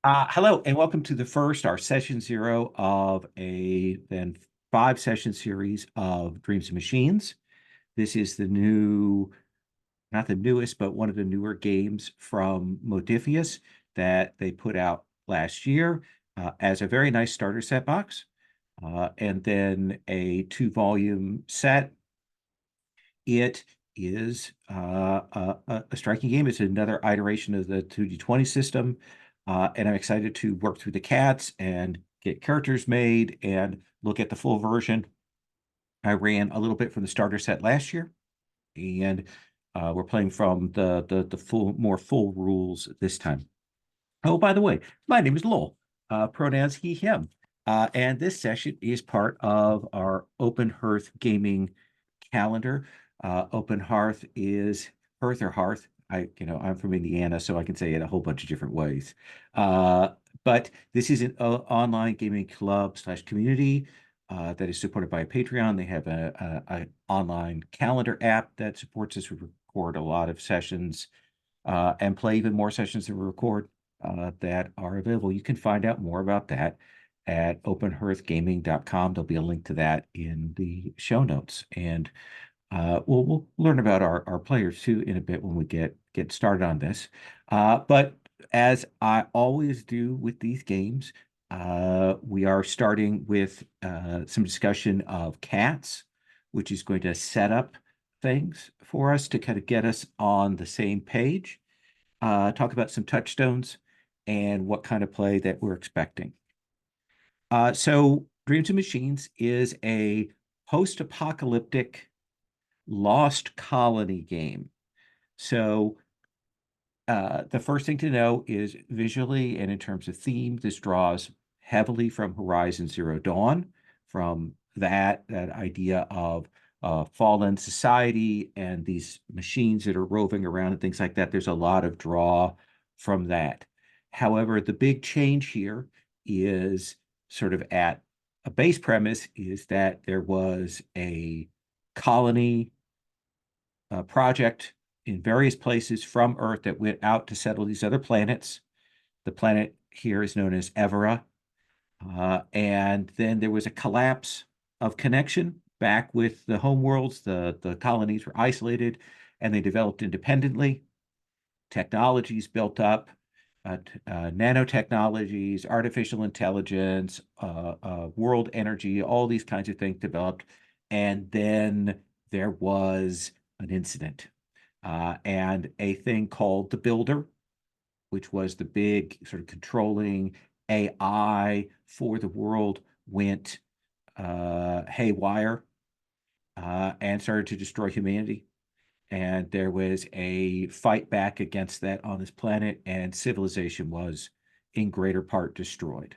Hello and welcome to the first, our session zero of a then 5 session series of Dreams and Machines. This is the new, not the newest, but one of the newer games from Modifius that they put out last year as a very nice starter set box, and then a 2 volume set. It is a striking game. It's another iteration of the 2D20 system. And I'm excited to work through the cats and get characters made and look at the full version. I ran a little bit from the starter set last year, and we're playing from the full, more full rules this time. Oh, by the way, my name is Lowell, pronouns he, him. And this session is part of our Open Hearth Gaming calendar. Open Hearth is Hearth or Hearth. I'm from Indiana, so I can say it a whole bunch of different ways. Uh, but this is an online gaming club slash community that is supported by Patreon. They have a online calendar app that supports us. We record a lot of sessions and play even more sessions that we record that are available. You can find out more about that at openhearthgaming.com. There'll be a link to that in the show notes. And we'll learn about our players too in a bit when we get started on this. But as I always do with these games, we are starting with some discussion of cats, which is going to set up things for us to kind of get us on the same page, talk about some touchstones and what kind of play that we're expecting. So Dreams and Machines is a post-apocalyptic lost colony game. So the first thing to know is visually and in terms of theme, this draws heavily from Horizon Zero Dawn, from that idea of fallen society and these machines that are roving around and things like that. There's a lot of draw from that. However, the big change here is sort of at a base premise is that there was a colony project in various places from Earth that went out to settle these other planets. The planet here is known as Evera. And then there was a collapse of connection back with the homeworlds. The colonies were isolated and they developed independently. Technologies built up, nanotechnologies, artificial intelligence, world energy, all these kinds of things developed. And then there was an incident and a thing called the Builder, which was the big sort of controlling AI for the world, went haywire and started to destroy humanity. And there was a fight back against that on this planet, and civilization was in greater part destroyed.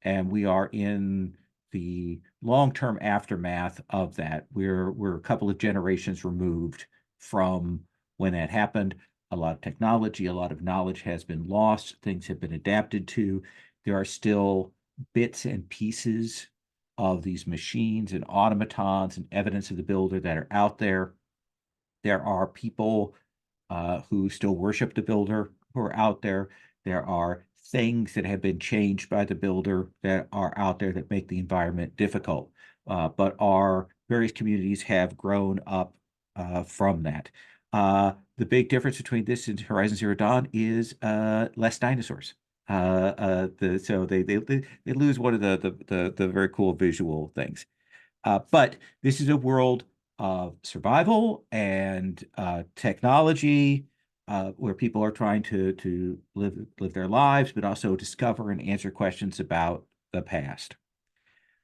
And we are in the long-term aftermath of that. We're a couple of generations removed from when that happened. A lot of technology, a lot of knowledge has been lost. Things have been adapted to. There are still bits and pieces of these machines and automatons and evidence of the builder that are out there. There are people who still worship the builder who are out there. There are things that have been changed by the builder that are out there that make the environment difficult. But our various communities have grown up from that. The big difference between this and Horizon Zero Dawn is less dinosaurs. So they lose one of the very cool visual things. But this is a world of survival and technology where people are trying to live their lives, but also discover and answer questions about the past.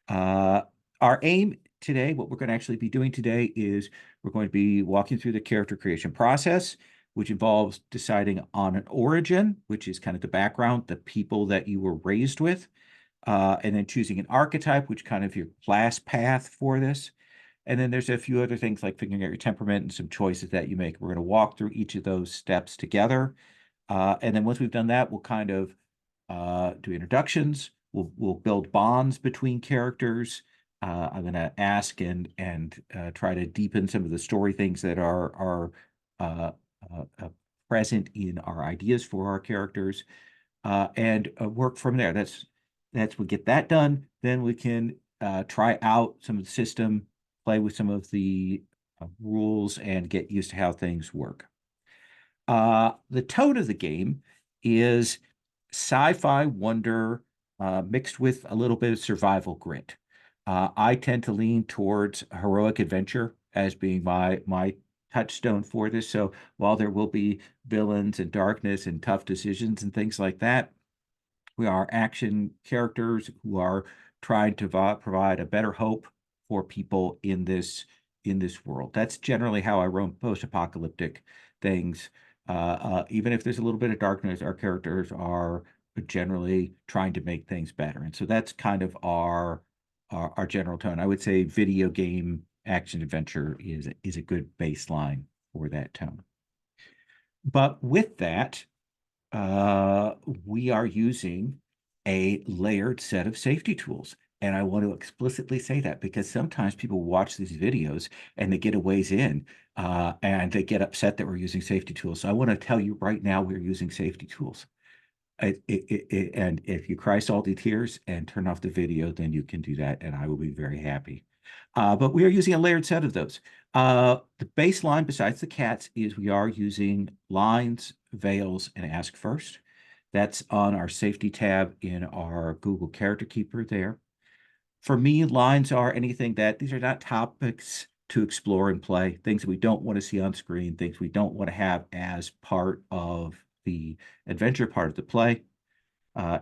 Uh, our aim today, what we're going to actually be doing today is we're going to be walking through the character creation process, which involves deciding on an origin, which is kind of the background, the people that you were raised with, and then choosing an archetype, which kind of your class path for this. And then there's a few other things like figuring out your temperament and some choices that you make. We're going to walk through each of those steps together. And then once we've done that, we'll kind of do introductions. We'll build bonds between characters. I'm going to ask and try to deepen some of the story things that are present in our ideas for our characters. and work from there. That's we get that done. Then we can try out some of the system, play with some of the rules, and get used to how things work. The tone of the game is sci-fi wonder mixed with a little bit of survival grit. I tend to lean towards heroic adventure as being my touchstone for this. So while there will be villains and darkness and tough decisions and things like that, we are action characters who are trying to provide a better hope for people in this world. That's generally how I run post-apocalyptic things. Even if there's a little bit of darkness, our characters are generally trying to make things better, and so that's kind of our general tone. I would say video game action adventure is a good baseline for that tone. But with that, uh, we are using a layered set of safety tools. And I want to explicitly say that because sometimes people watch these videos and they get a ways in and they get upset that we're using safety tools. So I want to tell you right now we're using safety tools. And if you cry salty tears and turn off the video, then you can do that, and I will be very happy. But we are using a layered set of those. The baseline, besides the cats, is we are using lines, veils, and ask first. That's on our safety tab in our Google Character Keeper there. For me, lines are anything that these are not topics to explore and play, things that we don't want to see on screen, things we don't want to have as part of the adventure part of the play.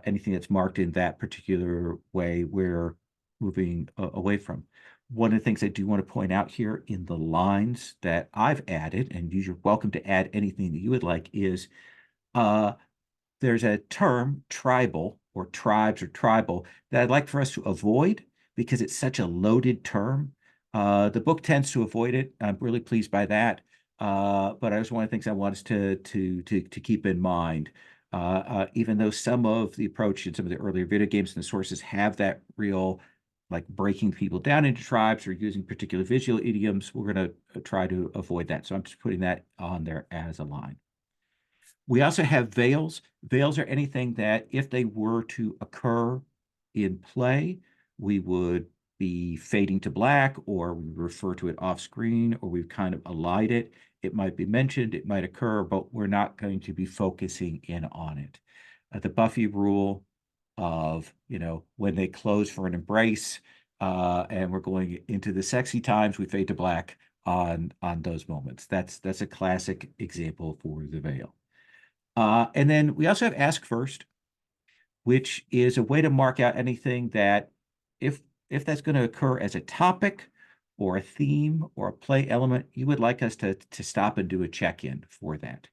Anything that's marked in that particular way, we're moving away from. One of the things I do want to point out here in the lines that I've added, and you're welcome to add anything that you would like, is uh, there's a term, tribal or tribes or tribal, that I'd like for us to avoid because it's such a loaded term. The book tends to avoid it. I'm really pleased by that. But I was one of the things I want us to keep in mind. Even though some of the approach in some of the earlier video games and the sources have that real, like breaking people down into tribes or using particular visual idioms, we're going to try to avoid that. So I'm just putting that on there as a line. We also have veils. Veils are anything that if they were to occur in play, we would be fading to black, or we refer to it off screen, or we've kind of allied it. It might be mentioned, it might occur, but we're not going to be focusing in on it. The Buffy rule of, when they close for an embrace and we're going into the sexy times, we fade to black on those moments. That's a classic example for the veil. And then we also have ask first, which is a way to mark out anything that if that's going to occur as a topic or a theme or a play element, you would like us to stop and do a check-in for that.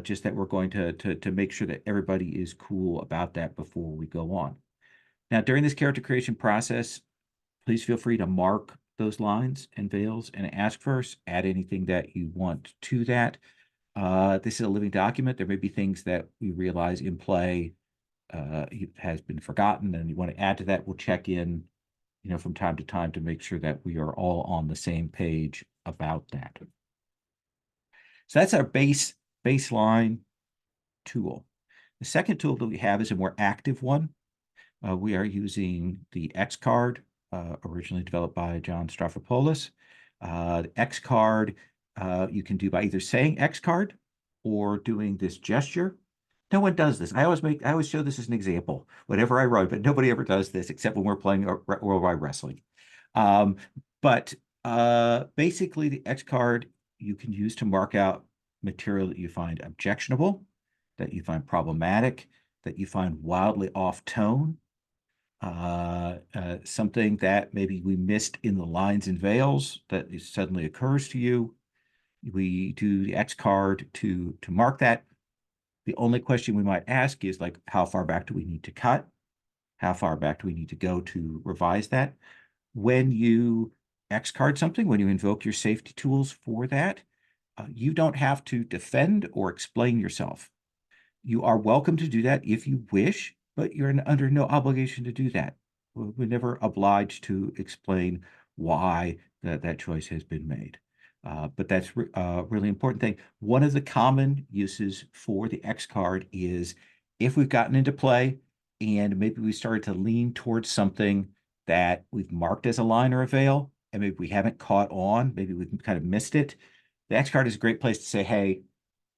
Just that we're going to make sure that everybody is cool about that before we go on. Now, during this character creation process, please feel free to mark those lines and veils and ask first, add anything that you want to that. This is a living document. There may be things that we realize in play has been forgotten, and you want to add to that. We'll check in, from time to time to make sure that we are all on the same page about that. So that's our baseline tool. The second tool that we have is a more active one. We are using the X card, originally developed by John Strafopoulos. The X card you can do by either saying X card or doing this gesture. No one does this. I always show this as an example whenever I run, but nobody ever does this except when we're playing Worldwide Wrestling. But basically, the X card you can use to mark out material that you find objectionable, that you find problematic, that you find wildly off tone, something that maybe we missed in the lines and veils that suddenly occurs to you. We do the X card to mark that. The only question we might ask is like, how far back do we need to cut? How far back do we need to go to revise that? When you X card something, when you invoke your safety tools for that, you don't have to defend or explain yourself. You are welcome to do that if you wish, but you're under no obligation to do that. We're never obliged to explain why that choice has been made. But that's a really important thing. One of the common uses for the X card is if we've gotten into play and maybe we started to lean towards something that we've marked as a line or a veil, and maybe we haven't caught on, maybe we've kind of missed it, the X card is a great place to say, hey,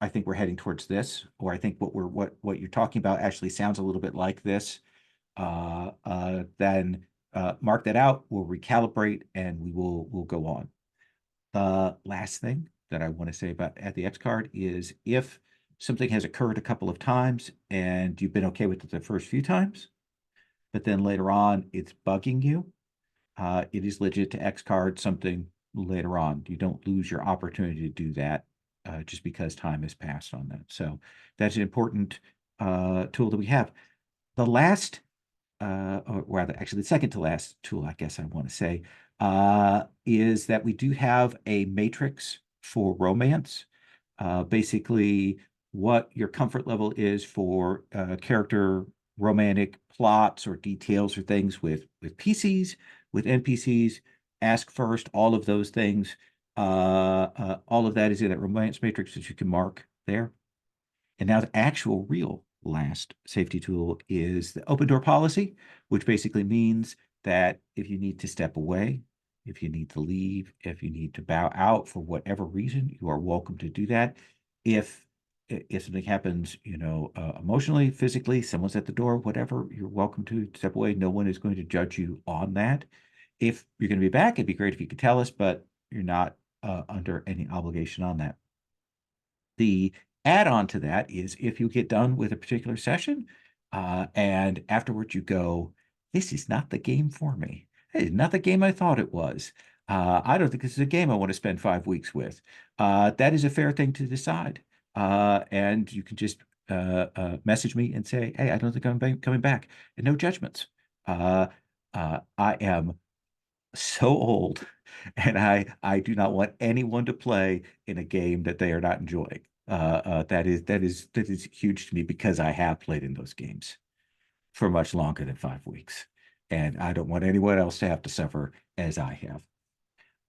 I think we're heading towards this, or I think what you're talking about actually sounds a little bit like this. Then mark that out, we'll recalibrate, and we'll go on. The last thing that I want to say about at the X card is if something has occurred a couple of times and you've been okay with it the first few times, but then later on it's bugging you, it is legit to X card something later on. You don't lose your opportunity to do that just because time has passed on that. So that's an important tool that we have. The last, or rather, actually, the second to last tool, I guess I want to say, is that we do have a matrix for romance. Basically, what your comfort level is for character romantic plots or details or things with PCs, with NPCs. Ask first, all of those things. All of that is in that romance matrix that you can mark there. And now the actual real last safety tool is the open door policy, which basically means that if you need to step away, if you need to leave, if you need to bow out for whatever reason, you are welcome to do that. If something happens, emotionally, physically, someone's at the door, whatever, you're welcome to step away. No one is going to judge you on that. If you're going to be back, it'd be great if you could tell us, but you're not under any obligation on that. The add-on to that is if you get done with a particular session and afterwards you go, this is not the game for me. This is not the game I thought it was. I don't think this is a game I want to spend 5 weeks with. That is a fair thing to decide. And you can just message me and say, hey, I don't think I'm coming back. And no judgments. I am so old, and I do not want anyone to play in a game that they are not enjoying. That is huge to me because I have played in those games for much longer than 5 weeks, and I don't want anyone else to have to suffer as I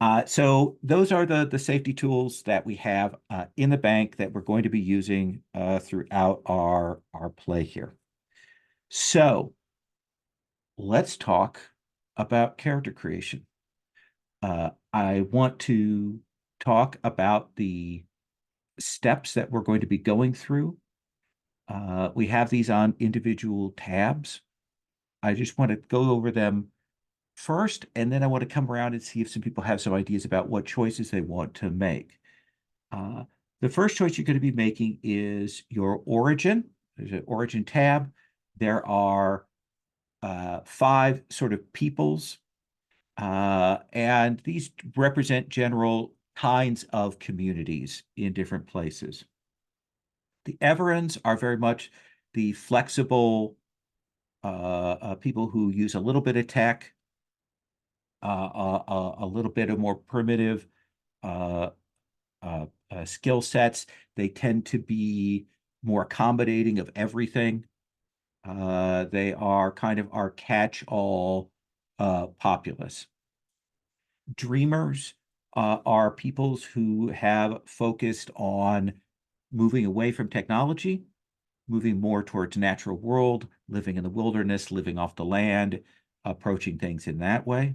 have. So those are the safety tools that we have in the bank that we're going to be using throughout our play here. So let's talk about character creation. I want to talk about the steps that we're going to be going through. We have these on individual tabs. I just want to go over them first, and then I want to come around and see if some people have some ideas about what choices they want to make. The first choice you're going to be making is your origin. There's an origin tab. There are 5 sort of peoples, and these represent general kinds of communities in different places. The Everans are very much the flexible people who use a little bit of tech, a little bit of more primitive skill sets. They tend to be more accommodating of everything. They are kind of our catch-all populace. Dreamers are peoples who have focused on moving away from technology, moving more towards natural world, living in the wilderness, living off the land, approaching things in that way.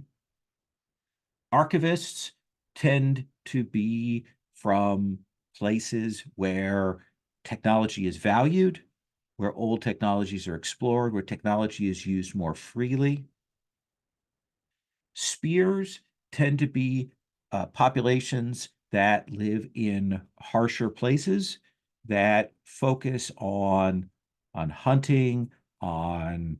Archivists tend to be from places where technology is valued, where old technologies are explored, where technology is used more freely. Spears tend to be populations that live in harsher places, that focus on hunting, on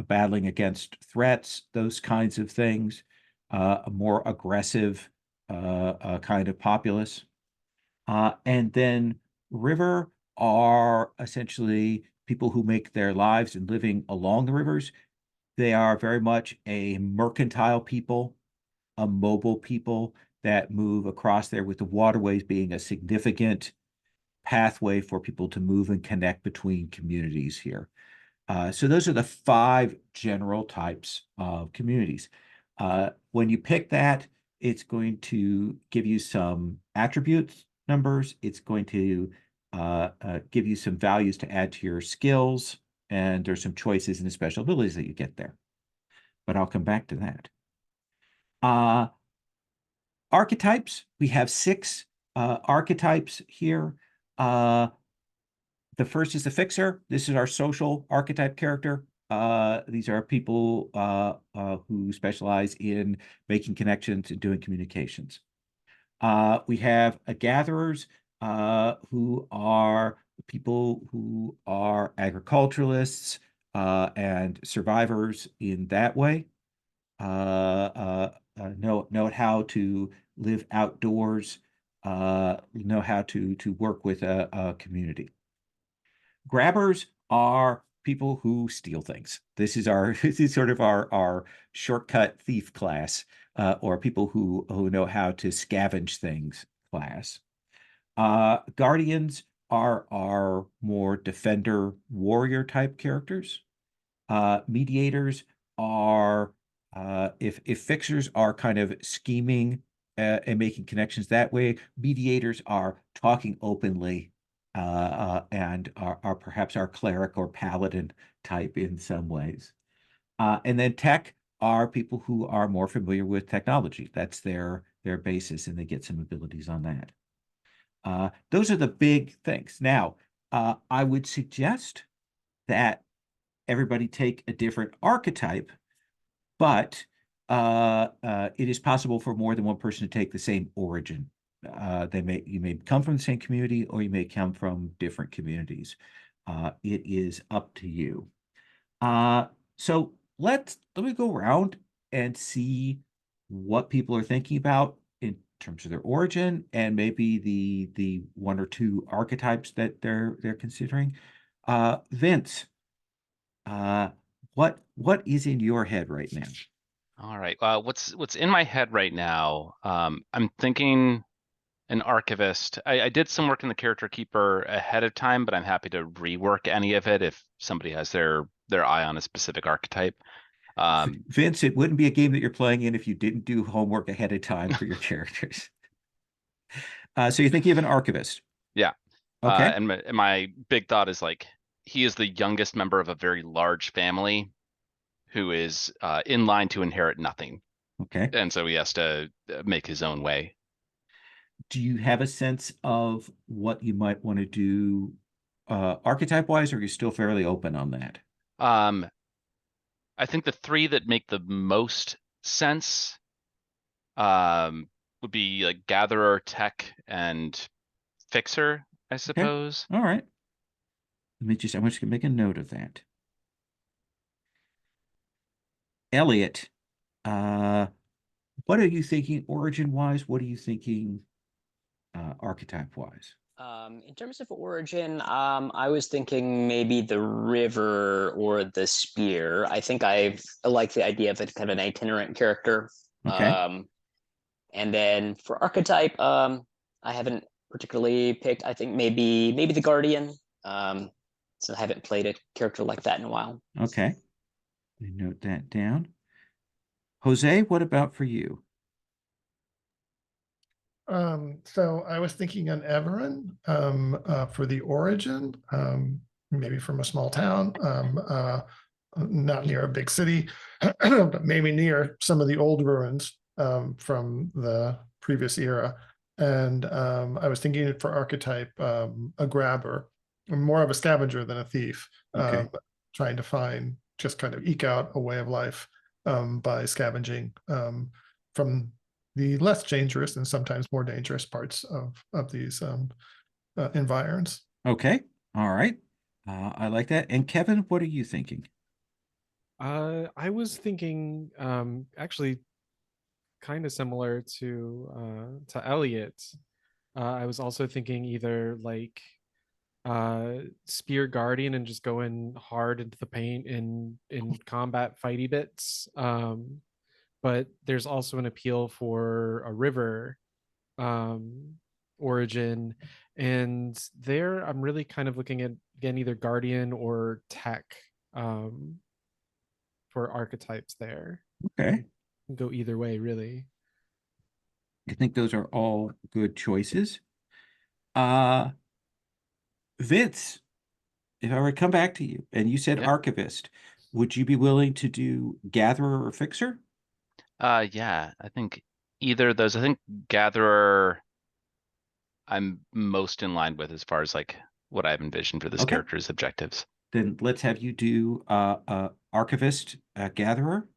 battling against threats, those kinds of things, a more aggressive kind of populace. And then river are essentially people who make their lives and living along the rivers. They are very much a mercantile people, a mobile people that move across there, with the waterways being a significant pathway for people to move and connect between communities here. So those are the 5 general types of communities. When you pick that, it's going to give you some attributes numbers. It's going to give you some values to add to your skills, and there's some choices and the special abilities that you get there. But I'll come back to that. Archetypes, we have 6 archetypes here. The first is the fixer. This is our social archetype character. These are people who specialize in making connections and doing communications. We have gatherers who are people who are agriculturalists and survivors in that way. Know how to live outdoors, know how to work with a community. Grabbers are people who steal things. This is sort of our shortcut thief class, or people who know how to scavenge things class. Guardians are our more defender warrior type characters. Mediators are if fixers are kind of scheming and making connections that way, mediators are talking openly and are perhaps our cleric or paladin type in some ways. And then tech are people who are more familiar with technology. That's their basis, and they get some abilities on that. Those are the big things. Now, I would suggest that everybody take a different archetype, but it is possible for more than one person to take the same origin. You may come from the same community, or you may come from different communities. It is up to you. So let me go around and see what people are thinking about in terms of their origin, and maybe the 1 or 2 archetypes that they're considering. Vince, what is in your head right now? All right. What's in my head right now? I'm thinking an archivist. I did some work in the character keeper ahead of time, but I'm happy to rework any of it if somebody has their eye on a specific archetype. Vince, it wouldn't be a game that you're playing in if you didn't do homework ahead of time for your characters. So you're thinking of an archivist. Yeah. Okay. And my big thought is like he is the youngest member of a very large family who is in line to inherit nothing, Okay. and so he has to make his own way. Do you have a sense of what you might want to do archetype wise, or are you still fairly open on that? Um, I think the 3 that make the most sense um, would be like gatherer, tech, and fixer, I Okay. suppose. All right. I'm just going to make a note of that. Elliot, uh, what are you thinking origin wise? What are you thinking archetype wise? In terms of origin, I was thinking maybe the river or the spear. I like the idea of it kind of an itinerant character. Okay. And then for archetype, I haven't particularly picked. I think maybe the guardian. So I haven't played a character like that in a while. Okay. Let me note that down. Jose, what about for you? So I was thinking on Everin for the origin, maybe from a small town, not near a big city, but maybe near some of the old ruins from the previous era. And I was thinking for archetype, a grabber, more of a scavenger than a thief, Okay. trying to find, just kind of eke out a way of life by scavenging from the less dangerous and sometimes more dangerous parts of these environs. Okay. All right. I like that. And Kevin, what are you thinking? I was thinking actually kind of similar to Elliot. I was also thinking either like spear guardian and just going hard into the paint in combat fighty bits. But there's also an appeal for a river um origin, and there I'm really kind of looking at again either guardian or tech um for archetypes there. Okay. Go either way, really. I think those are all good choices. Uh, Vince, if I were to come back to you and you said Yeah. archivist, would you be willing to do gatherer or fixer? Yeah, I think either of those. I think Gatherer I'm most in line with as far as like what I've envisioned for this Okay. character's objectives. Then let's have you do archivist, gatherer.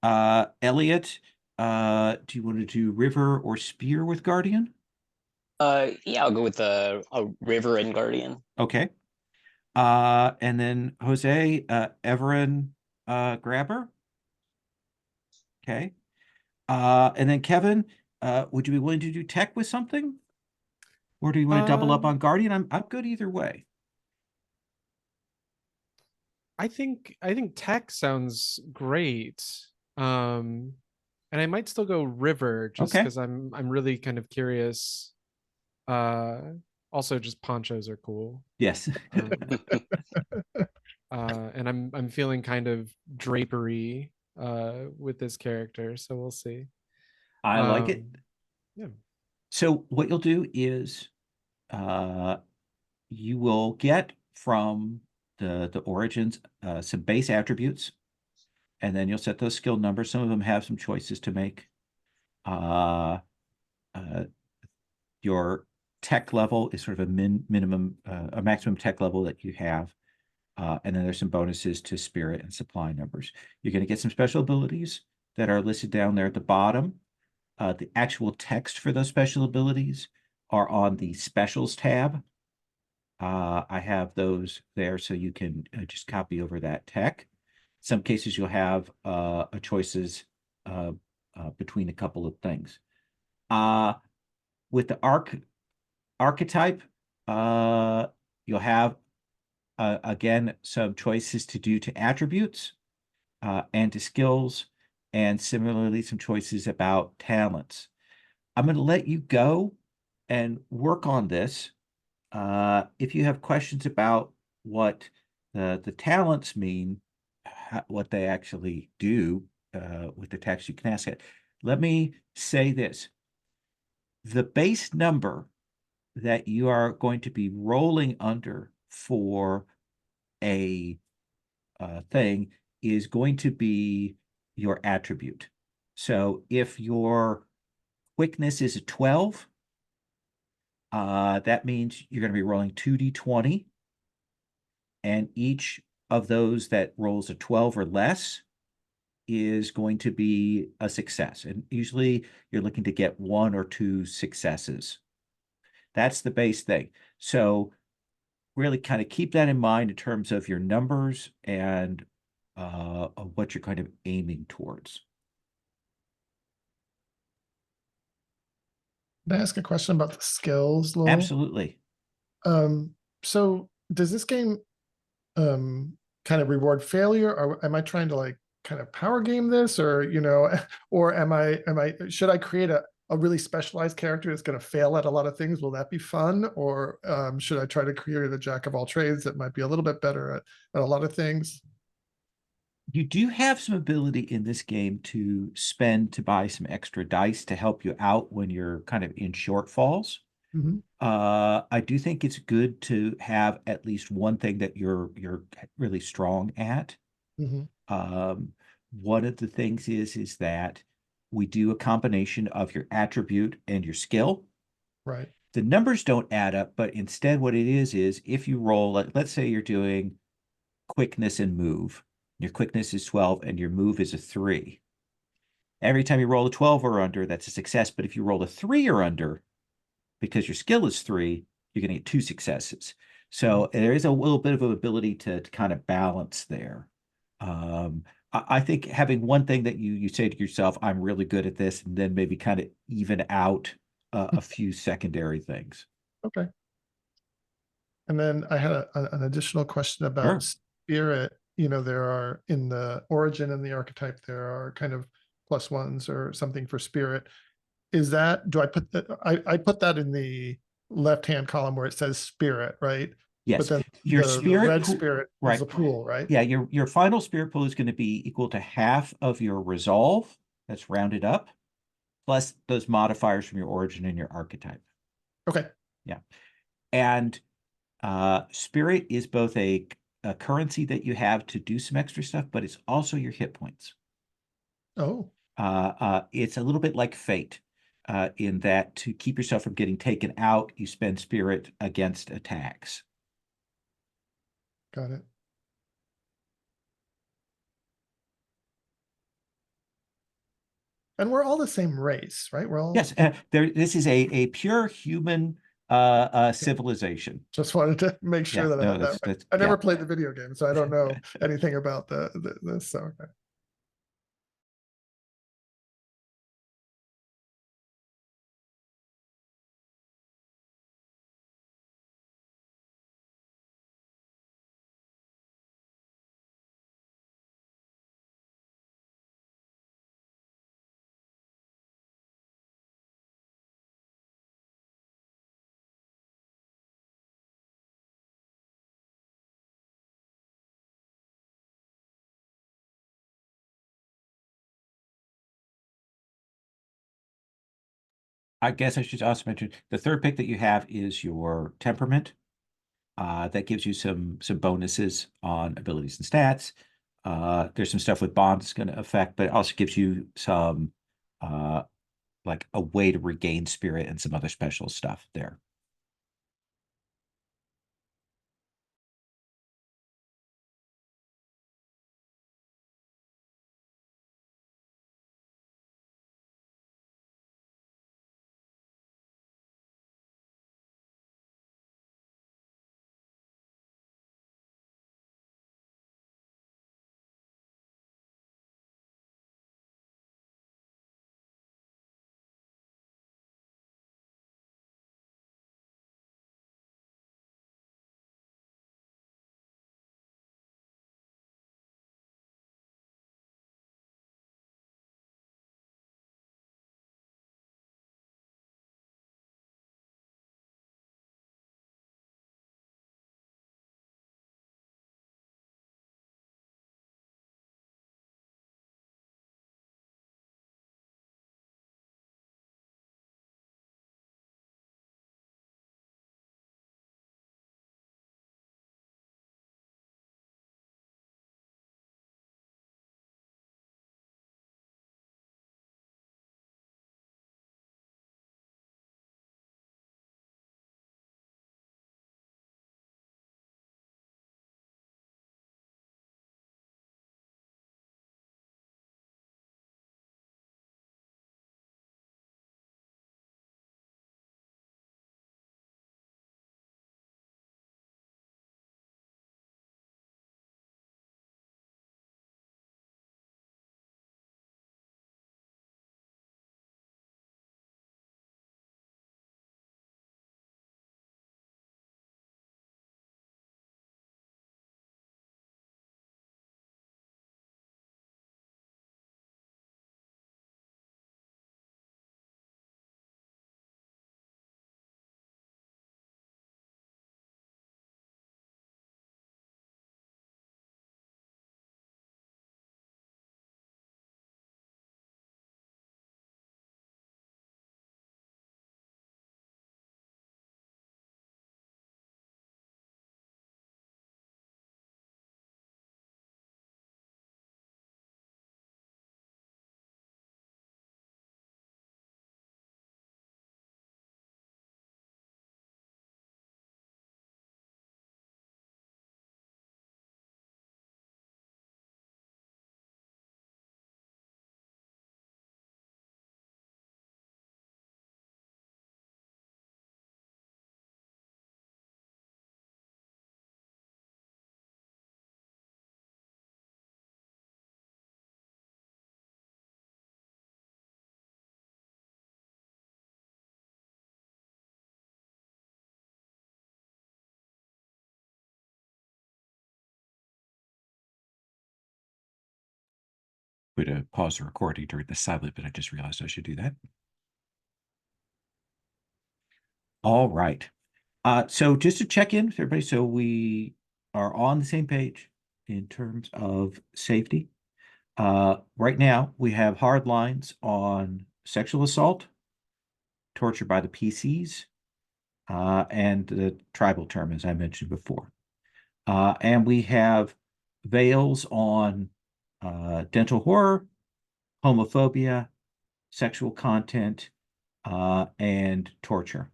Elliot, do you want to do river or spear with guardian? Yeah, I'll go with a river and guardian. Okay. And then Jose, Everin, grabber. Okay. And then Kevin, would you be willing to do tech with something? Or do you want to double up on guardian? I'm good either way. I think tech sounds great. And I might still go river just Okay. because I'm really kind of curious. Also just ponchos are cool. Yes. And I'm feeling kind of drapery with this character, so we'll see. I like it. Yeah. So what you'll do is you will get from the origins some base attributes, and then you'll set those skill numbers. Some of them have some choices to make. Your tech level is sort of a minimum, a maximum tech level that you have. And then there's some bonuses to spirit and supply numbers. You're going to get some special abilities that are listed down there at the bottom. The actual text for those special abilities are on the specials tab. I have those there so you can just copy over that tech. Some cases you'll have choices between a couple of things. With the archetype, you'll have again some choices to do to attributes and to skills, and similarly some choices about talents. I'm going to let you go and work on this. If you have questions about what the talents mean, what they actually do with the text, you can ask it. Let me say this. The base number that you are going to be rolling under for a thing is going to be your attribute. So if your quickness is a 12, that means you're going to be rolling 2d20, and each of those that rolls a 12 or less is going to be a success. And usually you're looking to get 1 or 2 successes. That's the base thing. So really kind of keep that in mind in terms of your numbers and what you're kind of aiming towards. Can I ask a question about the skills, Lowell? Absolutely. So does this game kind of reward failure, or am I trying to like kind of power game this, or or should I create a really specialized character that's going to fail at a lot of things? Will that be fun, or should I try to create a jack of all trades that might be a little bit better at a lot of things? You do have some ability in this game to spend to buy some extra dice to help you out when you're kind of in shortfalls. Mm-hmm. I do think it's good to have at least one thing that you're really strong at. Mm-hmm. One of the things is that we do a combination of your attribute and your skill. Right. The numbers don't add up, but instead what it is if you roll, let's say you're doing quickness and move. Your quickness is 12 and your move is a 3. Every time you roll a 12 or under, that's a success. But if you roll a 3 or under, because your skill is 3, you're going to get 2 successes. So there is a little bit of an ability to kind of balance there. I think having one thing that you say to yourself, I'm really good at this, and then maybe kind of even out a few secondary things. Okay. And then I had an additional question about spirit. There are in the origin and the archetype, there are kind of +1s or something for spirit. Is that, do I put that, I put that in the left-hand column where it says spirit, right? Yes. But then your the red spirit is a pool, right? Yeah, your final spirit pool is going to be equal to half of your resolve, that's rounded up, plus those modifiers from your origin and your archetype. Okay. Yeah. And Spirit is both a currency that you have to do some extra stuff, but it's also your hit points. Oh, It's a little bit like fate, in that to keep yourself from getting taken out, you spend spirit against attacks. got it. And we're all the same race, right? We're all Yes, this is a pure human civilization. just wanted to make sure Yeah, that I no, had that's that right. that's I never yeah. played the video game, so I don't know anything about this. So okay. I guess I should also mention the third pick that you have is your temperament. That gives you some bonuses on abilities and stats. There's some stuff with bonds going to affect, but it also gives you some like a way to regain spirit and some other special stuff there. Would pause the recording during the silent, but I just realized I should do that. All right. So just to check in with everybody, so we are on the same page in terms of safety. Right now, we have hard lines on sexual assault, torture by the PCs, and the tribal term, as I mentioned before. And we have veils on dental horror, homophobia, sexual content, and torture.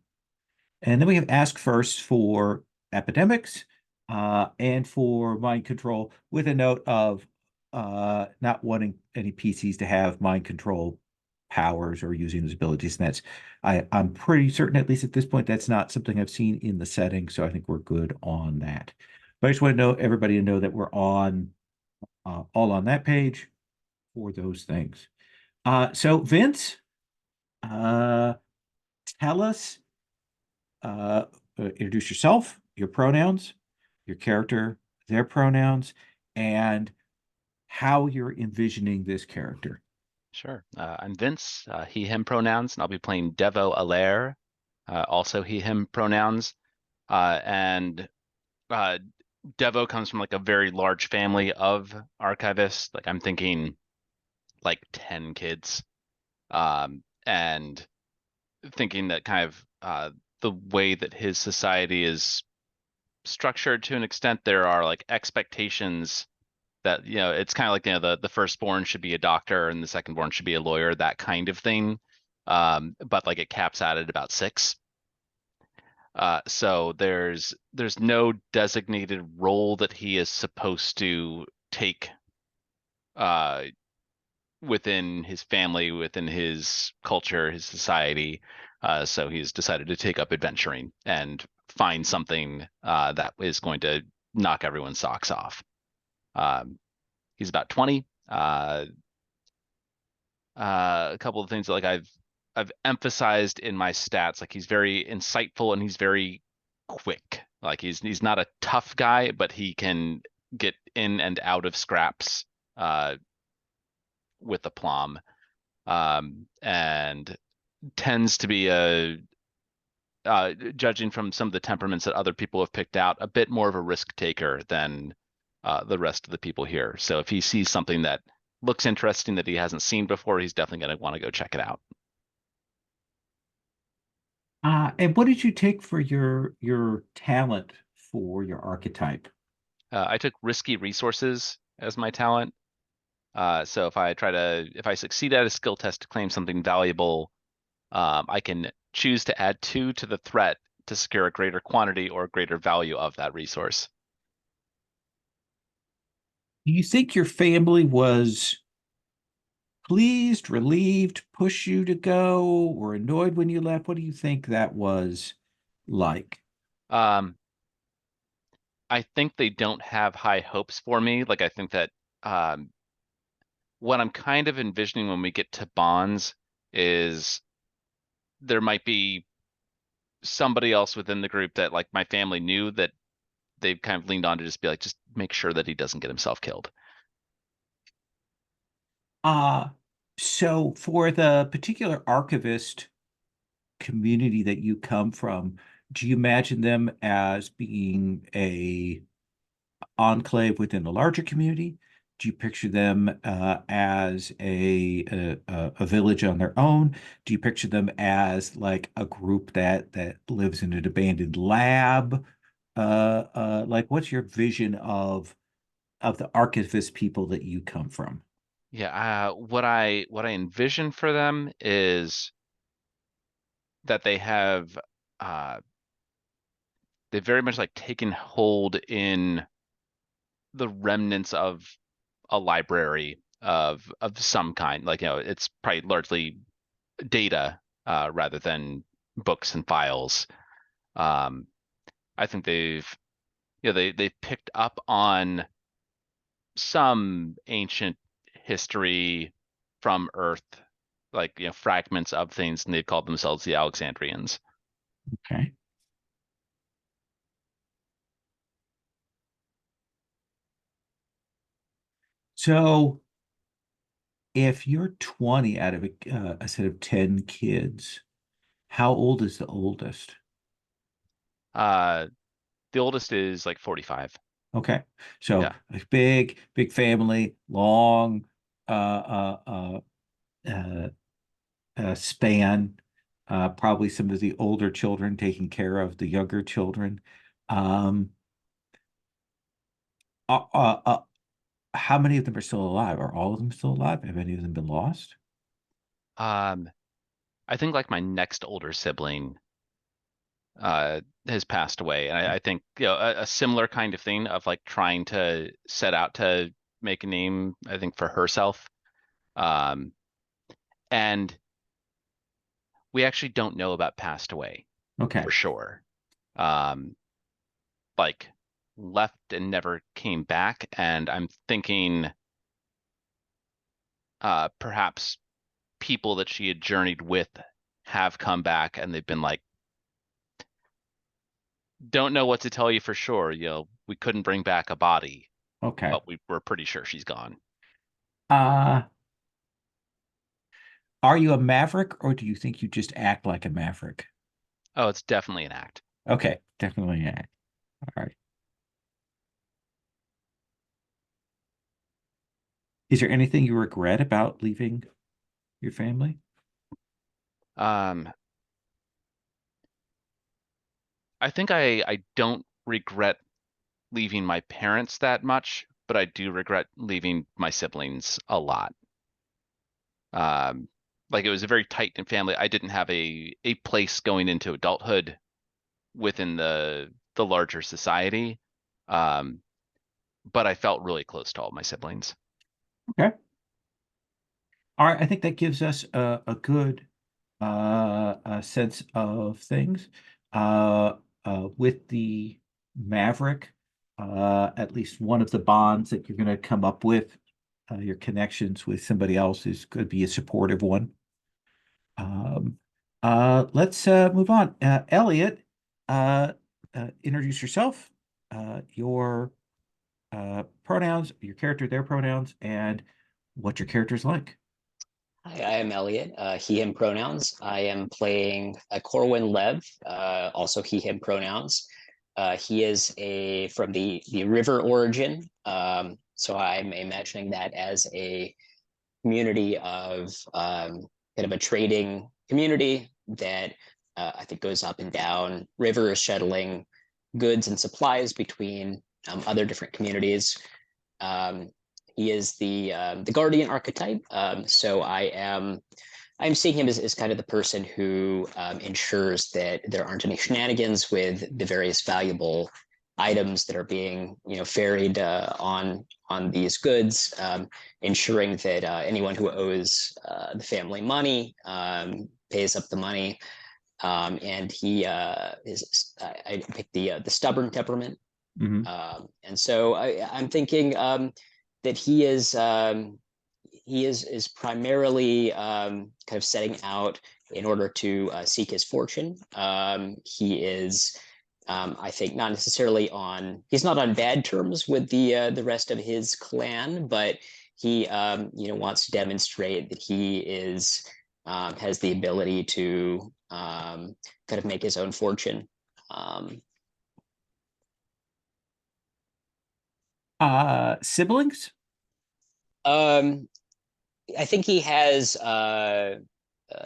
And then we have ask first for epidemics and for mind control, with a note of not wanting any PCs to have mind control powers or using those abilities. And I'm pretty certain, at least at this point, that's not something I've seen in the setting. So I think we're good on that. But I just want to know everybody to know that we're on all on that page for those things. So Vince, tell us, introduce yourself, your pronouns, your character, their pronouns, and how you're envisioning this character. Sure. I'm Vince, he, him pronouns, and I'll be playing Devo Alaire, also he, him pronouns. And Devo comes from like a very large family of archivists. Like I'm thinking like 10 kids. And thinking that kind of the way that his society is structured to an extent, there are like expectations that, you know, it's kind of like, you know, the firstborn should be a doctor and the secondborn should be a lawyer, that kind of thing. But like it caps out at about 6. So there's no designated role that he is supposed to take within his family, within his culture, his society. So he's decided to take up adventuring and find something that is going to knock everyone's socks off. He's about 20. A couple of things that, like I've emphasized in my stats, like he's very insightful and he's very quick. Like he's not a tough guy, but he can get in and out of scraps with aplomb, and tends to be judging from some of the temperaments that other people have picked out, a bit more of a risk taker than the rest of the people here. So if he sees something that looks interesting that he hasn't seen before, he's definitely going to want to go check it out. And what did you take for your talent for your archetype? I took risky resources as my talent. So if I succeed at a skill test to claim something valuable, I can choose to add 2 to the threat to secure a greater quantity or greater value of that resource. Do you think your family was pleased, relieved, push you to go, or annoyed when you left? What do you think that was like? Um, I think they don't have high hopes for me. Like I think that what I'm kind of envisioning when we get to bonds is there might be somebody else within the group that like my family knew that they've kind of leaned on to just be like, just make sure that he doesn't get himself killed. So for the particular archivist community that you come from, do you imagine them as being a enclave within a larger community? Do you picture them as a village on their own? Do you picture them as like a group that lives in an abandoned lab? Like, what's your vision of the archivist people that you come from? Yeah, what I envision for them is that they have they very much like taken hold in the remnants of a library of some kind. Like, you know, it's probably largely data rather than books and files. I think they've picked up on some ancient history from Earth, like, you know, fragments of things, and they've called themselves the Alexandrians. Okay. So if you're 20 out of a set of 10 kids, how old is the oldest? The oldest is like 45. Okay. So Yeah. a big family, long uh, uh, uh, span. probably some of the older children taking care of the younger children. Um, uh, uh, uh, how many of them are still alive? Are all of them still alive? Have any of them been lost? I think like my next older sibling has passed away, and I think a similar kind of thing of like trying to set out to make a name, I think, for herself. And we actually don't know about passed away Okay. for sure. Like left and never came back, and I'm thinking perhaps people that she had journeyed with have come back and they've been like, don't know what to tell you for sure. We couldn't bring back a body, Okay. but we're pretty sure she's gone. Uh, are you a maverick, or do you think you just act like a maverick? Oh, it's definitely an act. Okay, definitely an act. All right. Is there anything you regret about leaving your family? I think I don't regret leaving my parents that much, but I do regret leaving my siblings a lot. Like it was a very tight-knit family. I didn't have a place going into adulthood within the larger society. Um, but I felt really close to all my siblings. Okay. All right, I think that gives us a good a sense of things. With the Maverick, at least one of the bonds that you're going to come up with, your connections with somebody else is going to be a supportive one. Let's move on. Elliot, introduce yourself, your pronouns, your character, their pronouns, and what your character's like. Hi, I am Elliot, he, him pronouns. I am playing Corwin Lev, also he, him pronouns. He is from the river origin. So I'm imagining that as a community of kind of a trading community that I think goes up and down rivers, shuttling goods and supplies between other different communities. He is the guardian archetype. So I'm seeing him as kind of the person who ensures that there aren't any shenanigans with the various valuable items that are being ferried on these goods, ensuring that anyone who owes the family money pays up the money. And he is I picked the stubborn temperament. Mhm. And so I'm thinking that he is primarily kind of setting out in order to seek his fortune. He is, I think, not necessarily he's not on bad terms with the rest of his clan, but he wants to demonstrate that he has the ability to kind of make his own fortune. Siblings? I think he has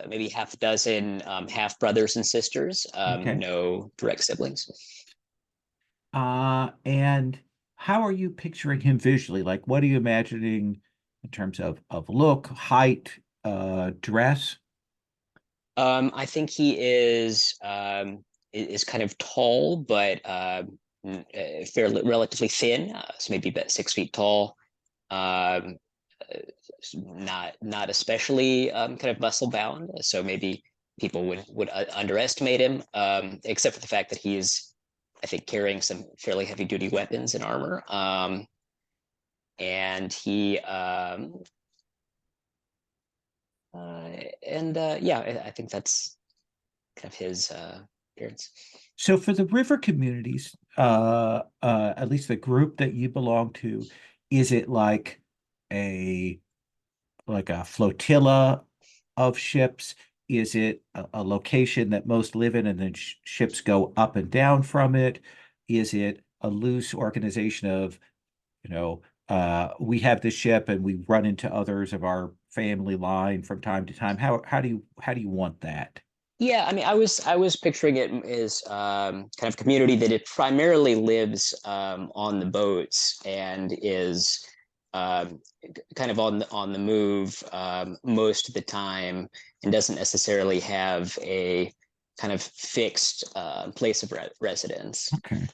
maybe half a dozen half brothers and sisters. Okay. No direct siblings. And how are you picturing him visually? Like, what are you imagining in terms of look, height, dress? I think he is kind of tall, but fairly relatively thin. So maybe about 6 feet tall. Um, not especially kind of muscle bound. So maybe people would underestimate him, except for the fact that he's, I think, carrying some fairly heavy duty weapons and armor. And he yeah, I think that's kind of his appearance. So for the river communities, at least the group that you belong to, is it like a flotilla of ships? Is it a location that most live in and then ships go up and down from it? Is it a loose organization of, we have this ship and we run into others of our family line from time to time? How do you want that? Yeah, I mean, I was picturing it as kind of community that it primarily lives on the boats and is kind of on the move most of the time, and doesn't necessarily have a kind of fixed place of residence. Okay.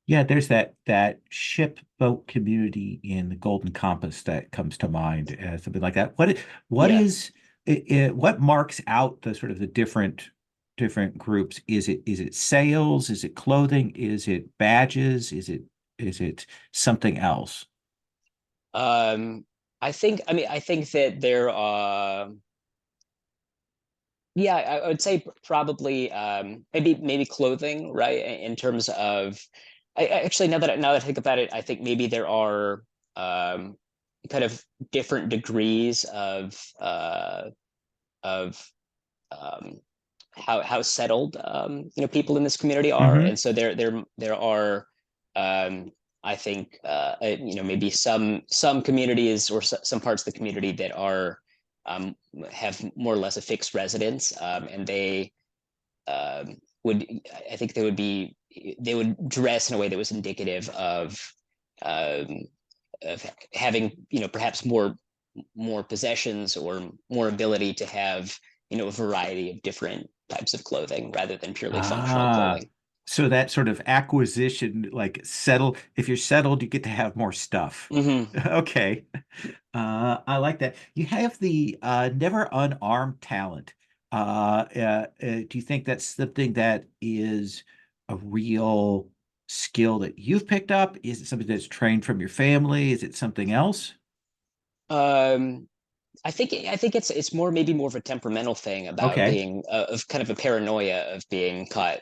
Yeah, there's that ship boat community in the Golden Compass that comes to mind, something like that. What Yeah. is what marks out the sort of the different groups? Is it sales? Is it clothing? Is it badges? Is it something else? I think I think that there are yeah, I would say probably maybe clothing, right? In terms of actually now that I think about it, I think maybe there are kind of different degrees of um how settled people in this community are. Hmm. And so there are I think maybe some communities or some parts of the community that are have more or less a fixed residence, and they would I think they would dress in a way that was indicative um, of having perhaps more possessions or more ability to have a variety of different types of clothing rather than purely functional Ah, clothing. so that sort of acquisition, like settle, if you're settled, you get to have more stuff. Hmm. Okay. I like that. You have the never unarmed talent. Do you think that's something that is a real skill that you've picked up? Is it something that's trained from your family? Is it something else? Um, I think it's maybe more of a temperamental thing about Okay. being of kind of a paranoia of being caught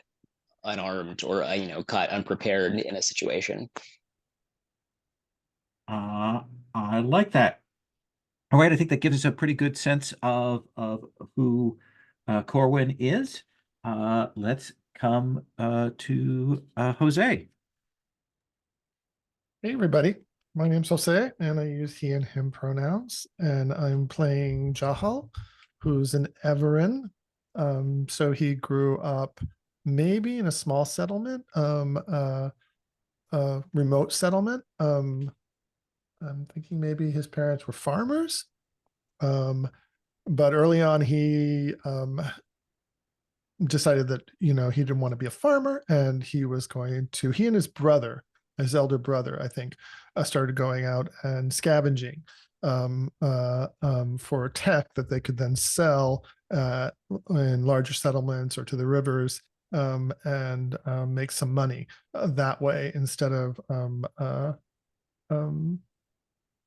unarmed or caught unprepared in a situation. Uh, I like that. All right, I think that gives us a pretty good sense of who Corwin is. Let's come to Jose. Hey everybody, my name's Jose and I use he and him pronouns, and I'm playing Jahal, who's an Everin. So he grew up maybe in a small settlement, a remote settlement. I'm thinking maybe his parents were farmers. But early on he decided that he didn't want to be a farmer, and he and his brother, his elder brother, I think, started going out and scavenging for tech that they could then sell in larger settlements or to the rivers, and make some money that way instead of um,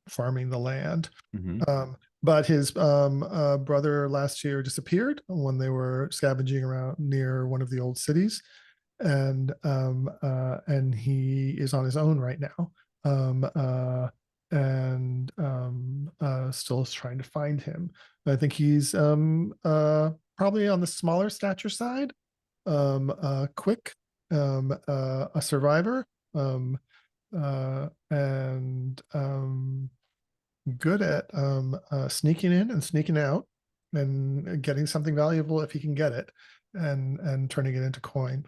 farming the land. Mhm. But his brother last year disappeared when they were scavenging around near one of the old cities, and he is on his own right now, and still is trying to find him. I think he's probably on the smaller stature side, quick, a survivor, and good at sneaking in and sneaking out and getting something valuable if he can get it, and turning it into coin.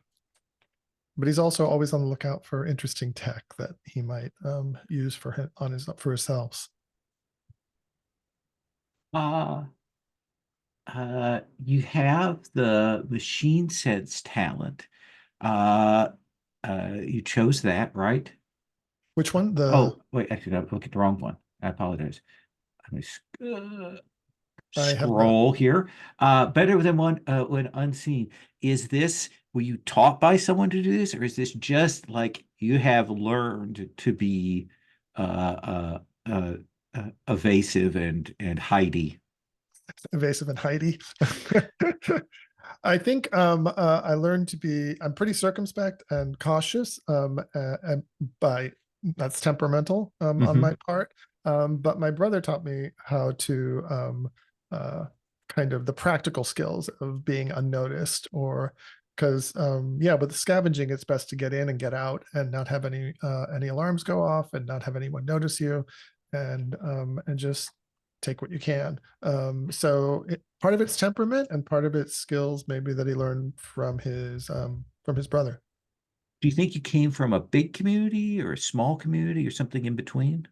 But he's also always on the lookout for interesting tech that he might use for himself. Uh, you have the machine sense talent. Uh, you chose that, right? Which one? Oh, wait, actually, I looked at the wrong one. I apologize. Let me I have not. scroll here. Better than one when unseen. Were you taught by someone to do this, or is this just like you have learned to be uh, evasive and hidey? Evasive and Heidi. I think I learned to be. I'm pretty circumspect and cautious, and that's temperamental on my Hmm. part. But my brother taught me how to kind of the practical skills of being unnoticed, or because yeah, with the scavenging, it's best to get in and get out and not have any alarms go off and not have anyone notice you, and just take what you can. So part of it's temperament and part of it's skills maybe that he learned from his brother. Do you think you came from a big community or a small community or something in between?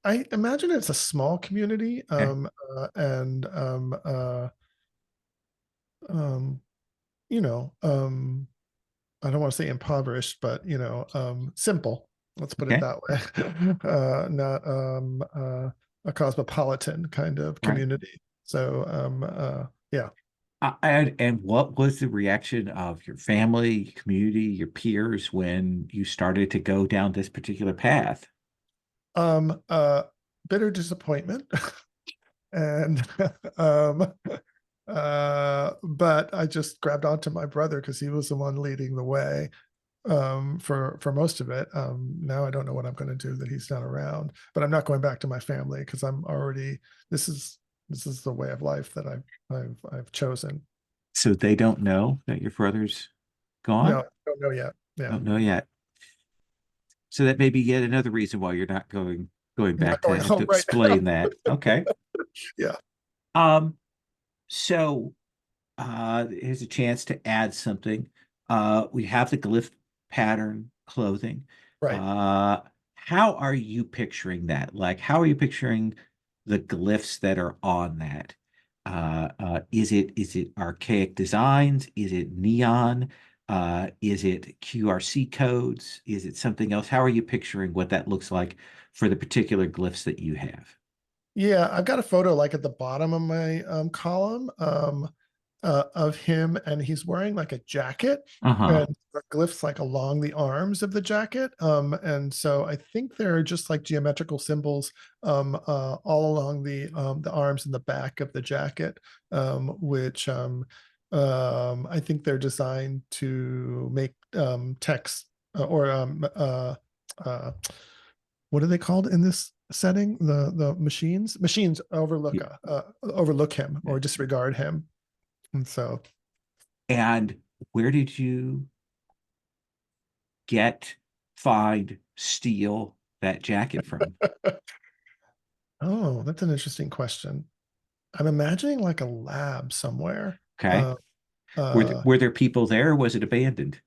I imagine it's a small community, and you know, I don't want to say impoverished, but simple. Let's put it Okay. that way. Not a cosmopolitan kind of Right. community. So yeah. And what was the reaction of your family, community, your peers when you started to go down this particular path? Um uh Bitter disappointment. And but I just grabbed onto my brother because he was the one leading the way for most of it. Now I don't know what I'm going to do that he's not around, but I'm not going back to my family because I'm already this is the way of life that I've chosen. So they don't know that your brother's No, gone? I don't know yet. Yeah, Don't know yet. So that may be yet another reason why you're not going I'm back not going to have to home right now. explain that. Okay. Yeah. So here's a chance to add something. We have the glyph pattern clothing. Right. How are you picturing that? Like, how are you picturing the glyphs that are on that? Is it archaic designs? Is it neon? Is it QRC codes? Is it something else? How are you picturing what that looks like for the particular glyphs that you have? Yeah, I've got a photo like at the bottom of my column of him, and he's wearing like a jacket, Uh-huh. and the glyphs like along the arms of the jacket. And so I think they're just like geometrical symbols all along the arms and the back of the jacket, which I think they're designed to make text or uh, what are they called in this setting? The machines overlook Yeah. overlook him or disregard him, and so And where did you get, find, steal that jacket from? oh, that's an interesting question. I'm imagining like a lab somewhere. Okay. Uh, uh, Were there people there or was it abandoned?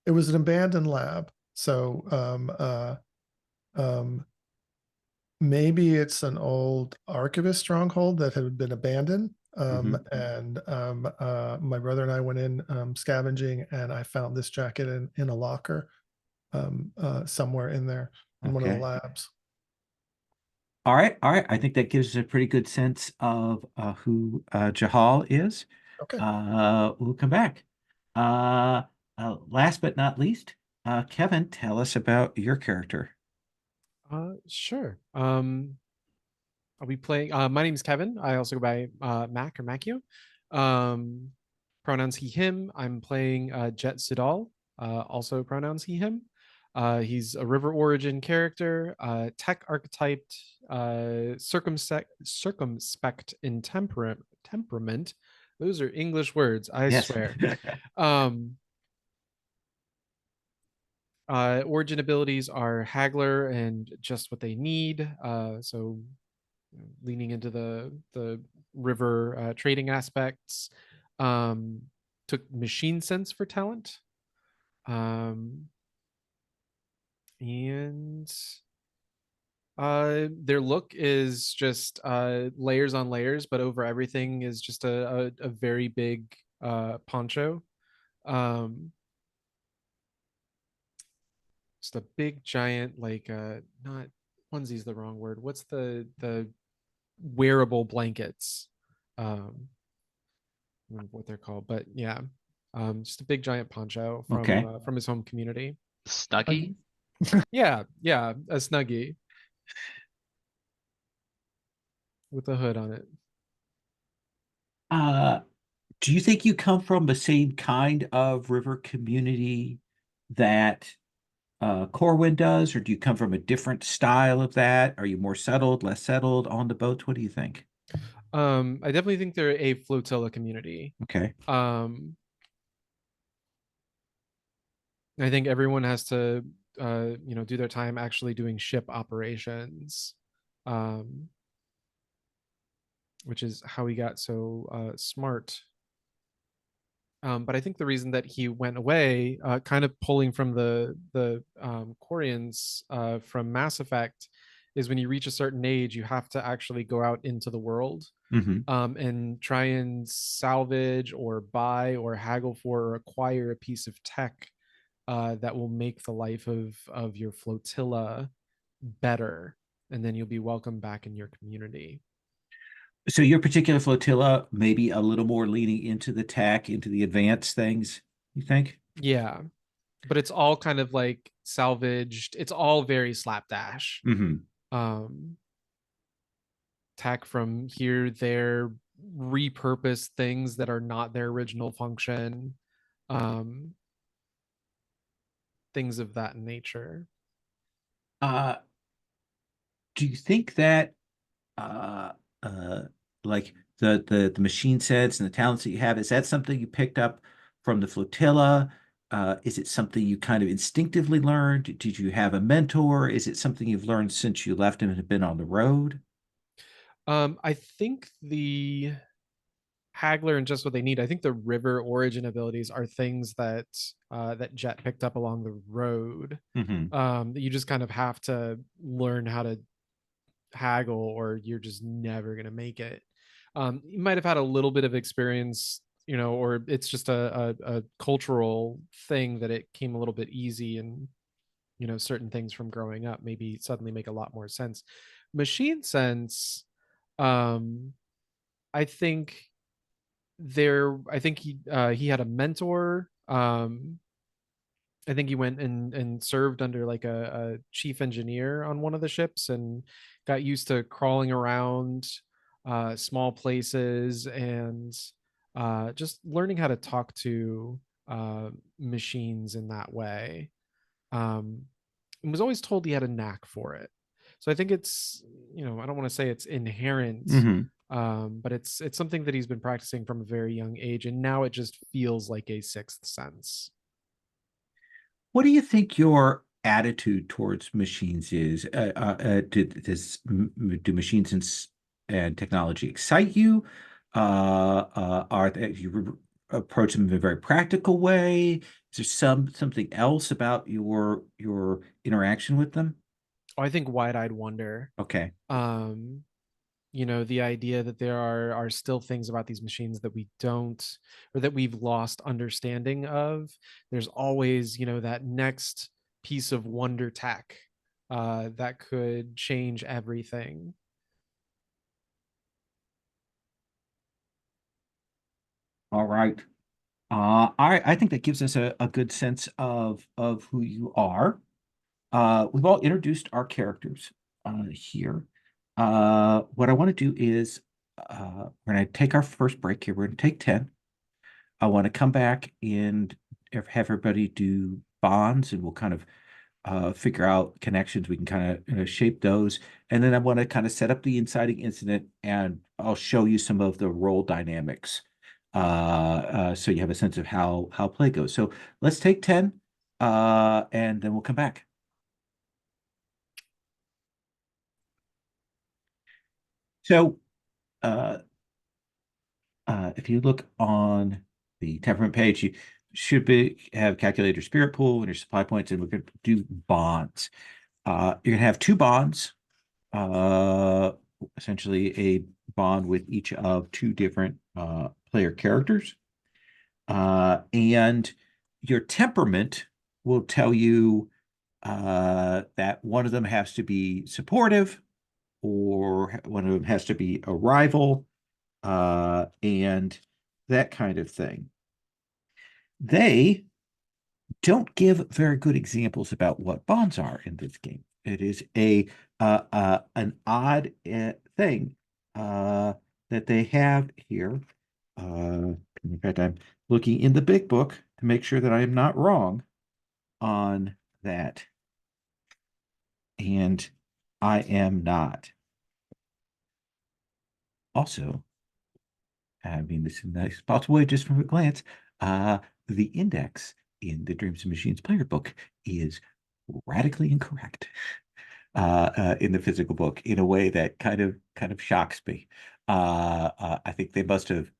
it was an abandoned lab, so um, maybe it's an old archivist stronghold that had been abandoned. Mhm. And my brother and I went in scavenging, and I found this jacket in a locker somewhere in there in one of the Okay. labs. All right. All right. I think that gives us a pretty good sense of who Jahal is. Okay. We'll come back. Uh, Last but not least, Kevin, tell us about your character. Sure. I'll be playing. My name is Kevin. I also go by Mac or Macchio. Um, Pronouns he, him. I'm playing Jet Sidal, also pronouns he, him. He's a River Origin character, tech archetyped, circumspect in temperament. Those are English words, I Yes. swear. Origin abilities are Haggler and just what they need. So leaning into the river trading aspects. Took machine sense for talent. And their look is just layers on layers, but over everything is just a very big poncho. Just a big giant, like not onesie's the wrong word. What's the wearable blankets? Um I don't know what they're called, but yeah. Just a big giant poncho Okay. from his home community. Snuggie? Yeah, a snuggie with a hood on it. Uh, do you think you come from the same kind of river community that Corwin does, or do you come from a different style of that? Are you more settled, less settled on the boats? What do you think? I definitely think they're a flotilla community. Okay. I think everyone has to do their time actually doing ship operations. which is how he got so smart. But I think the reason that he went away, kind of pulling from the Quarians from Mass Effect, is when you reach a certain age, you have to actually go out into the world and try and salvage or buy or haggle for or acquire a piece of tech that will make the life of your flotilla better, and then you'll be welcome back in your community. So your particular flotilla maybe a little more leaning into the tech, into the advanced things, you think? Yeah, but it's all kind of like salvaged. It's all very slapdash. Um, tech from here, there, repurposed things that are not their original function. Things of that nature. Do you think that uh like the machine sets and the talents that you have, is that something you picked up from the flotilla? Is it something you kind of instinctively learned? Did you have a mentor? Is it something you've learned since you left and have been on the road? I think the Haggler and just what they need. I think the river origin abilities are things that that Jet picked up along the road. That you just kind of have to learn how to haggle, or you're just never gonna make it. You might have had a little bit of experience, or it's just a cultural thing that it came a little bit easy, and certain things from growing up maybe suddenly make a lot more sense. Machine sense, I think he had a mentor. I think he went and served under like a chief engineer on one of the ships and got used to crawling around small places and just learning how to talk to machines in that way. And was always told he had a knack for it. So I think it's, I don't want to say it's inherent, but it's something that he's been practicing from a very young age, and now it just feels like a sixth sense. What do you think your attitude towards machines is? Do machines and technology excite you? You approach them in a very practical way? Is there something else about your interaction with them? Oh, I think wide-eyed wonder. Okay. The idea that there are still things about these machines that we don't, or that we've lost understanding of. There's always, that next piece of wonder tech that could change everything. All right. I think that gives us a good sense of who you are. We've all introduced our characters here. What I want to do is we're going to take our first break here. We're going to take 10. I want to come back and have everybody do bonds, and we'll kind of figure out connections. We can kind of shape those. And then I want to kind of set up the inciting incident, and I'll show you some of the role dynamics so you have a sense of how play goes. So let's take 10 and then we'll come back. So if you look on the temperament page, you should have calculator spirit pool and your supply points, and we're going to do bonds. You're going to have 2 bonds, essentially a bond with each of 2 different player characters. And your temperament will tell you that one of them has to be supportive, or one of them has to be a rival, and that kind of thing. They don't give very good examples about what bonds are in this game. It is an odd thing that they have here. In fact, I'm looking in the big book to make sure that I am not wrong on that. And I am not. Also, I mean, this is a nice possible way just from a glance. The index in the Dreams and Machines player book is radically incorrect. in the physical book in a way that kind of shocks me. I think they must have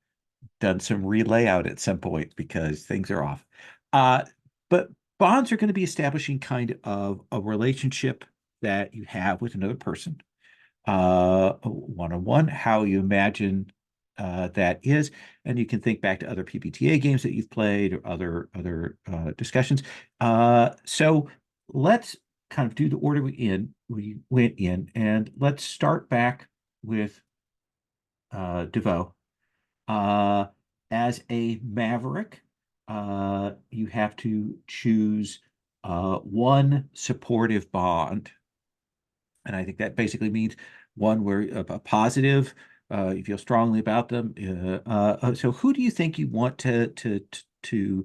done some relayout at some point because things are off. But bonds are going to be establishing kind of a relationship that you have with another person, one-on-one, how you imagine that is, and you can think back to other PBTA games that you've played or other discussions. So let's kind of do the order we went in, and let's start back with DeVoe. As a maverick, you have to choose one supportive bond. And I think that basically means one where a positive, you feel strongly about them. So who do you think you want to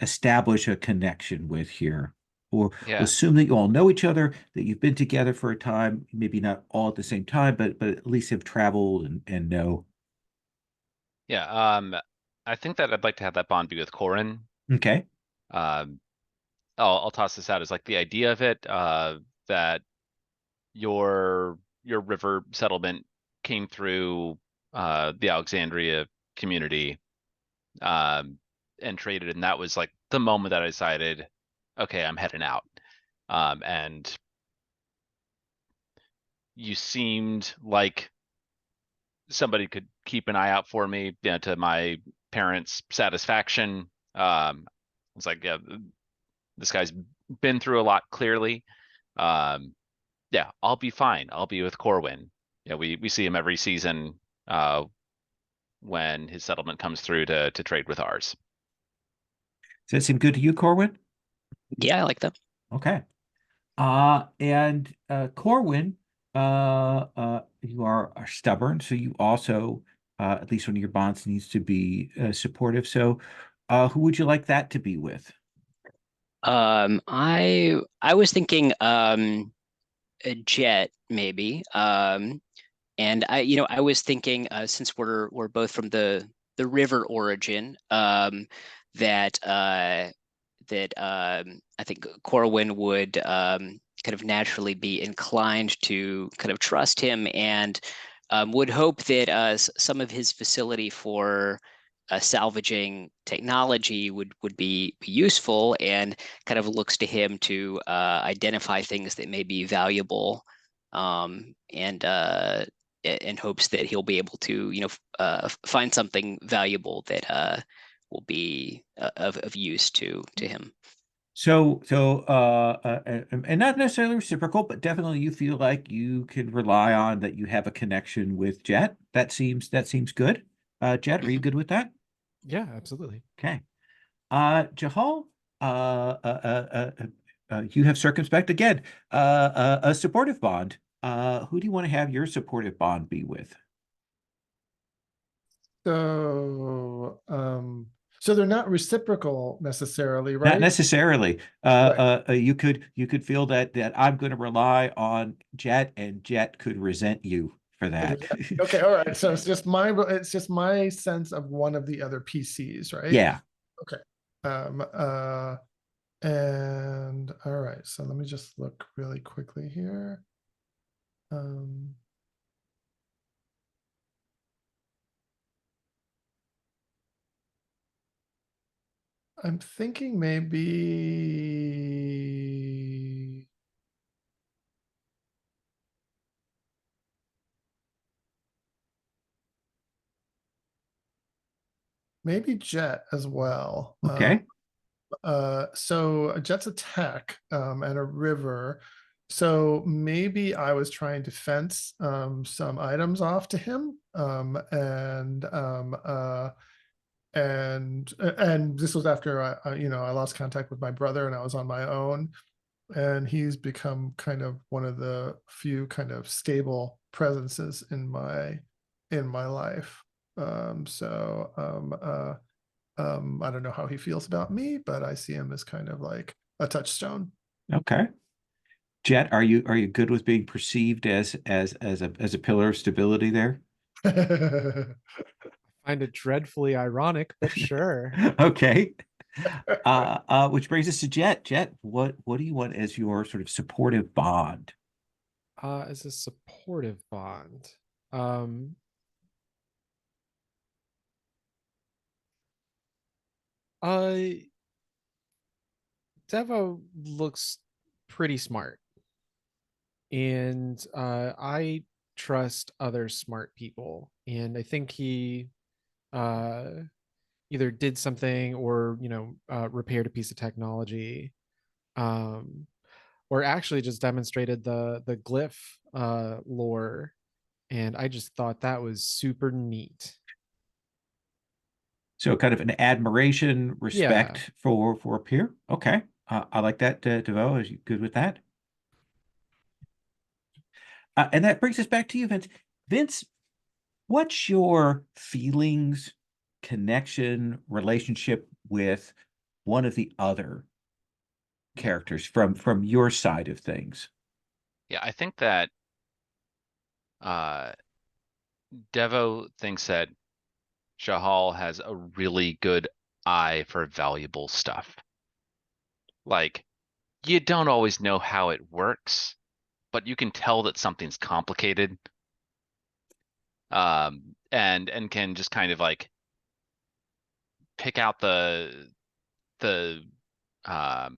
establish a connection with here? Or Yeah. assume that you all know each other, that you've been together for a time, maybe not all at the same time, but at least have traveled and know. Yeah. I think that I'd like to have that bond be with Corin. Okay. Um, I'll toss this out as like the idea of it, that your river settlement came through the Alexandria community, and traded, and that was like the moment that I decided, okay, I'm heading out. And you seemed like somebody could keep an eye out for me, to my parents' satisfaction. It's like, yeah, this guy's been through a lot, clearly. Yeah, I'll be fine. I'll be with Corwin. Yeah, we see him every season when his settlement comes through to trade with ours. Does that seem good to you, Corwin? Yeah, I like that. Okay. And Corwin, you are stubborn, so you also, at least one of your bonds needs to be supportive. So, who would you like that to be with? I was thinking a Jet maybe. And I was thinking, since we're both from the river origin, that I think Corwin would kind of naturally be inclined to kind of trust him, and would hope that some of his facility for salvaging technology would be useful, and kind of looks to him to identify things that may be valuable, and in hopes that he'll be able to find something valuable that will be of use to him. And not necessarily reciprocal, but definitely you feel like you can rely on that you have a connection with Jet. That seems good. Jet, are you good with that? Yeah, absolutely. Okay. Jahal, you have circumspect again. A supportive bond. Who do you want to have your supportive bond be with? So, so they're not reciprocal necessarily, Not right? necessarily. Right. You could feel that I'm going to rely on Jet, and Jet could resent you for that. Okay, all right. So it's just my sense of one of the other PCs, right? Yeah. Okay. And all right. So let me just look really quickly here. I'm thinking maybe Jet as well. Okay. So Jet's a tech and a river. So maybe I was trying to fence some items off to him, and this was after I lost contact with my brother and I was on my own, and he's become kind of one of the few kind of stable presences in my life. I don't know how he feels about me, but I see him as kind of like a touchstone. Okay. Jet, are you good with being perceived as a pillar of stability there? Find it dreadfully ironic, but sure. Okay. Which brings us to Jet. Jet, what do you want as your sort of supportive bond? As a supportive bond. Um, uh, Devo looks pretty smart, and I trust other smart people, and I think he uh, either did something or repaired a piece of technology, um, or actually just demonstrated the glyph lore, and I just thought that was super neat. So kind of an admiration, Yeah. respect for a peer. Okay. I like that, DeVoe. Is you good with that? And that brings us back to you, Vince. Vince, what's your feelings, connection, relationship with one of the other characters from your side of things? Yeah, I think that uh Devo thinks that Shahal has a really good eye for valuable stuff. Like, you don't always know how it works, but you can tell that something's complicated. And can just kind of like pick out the um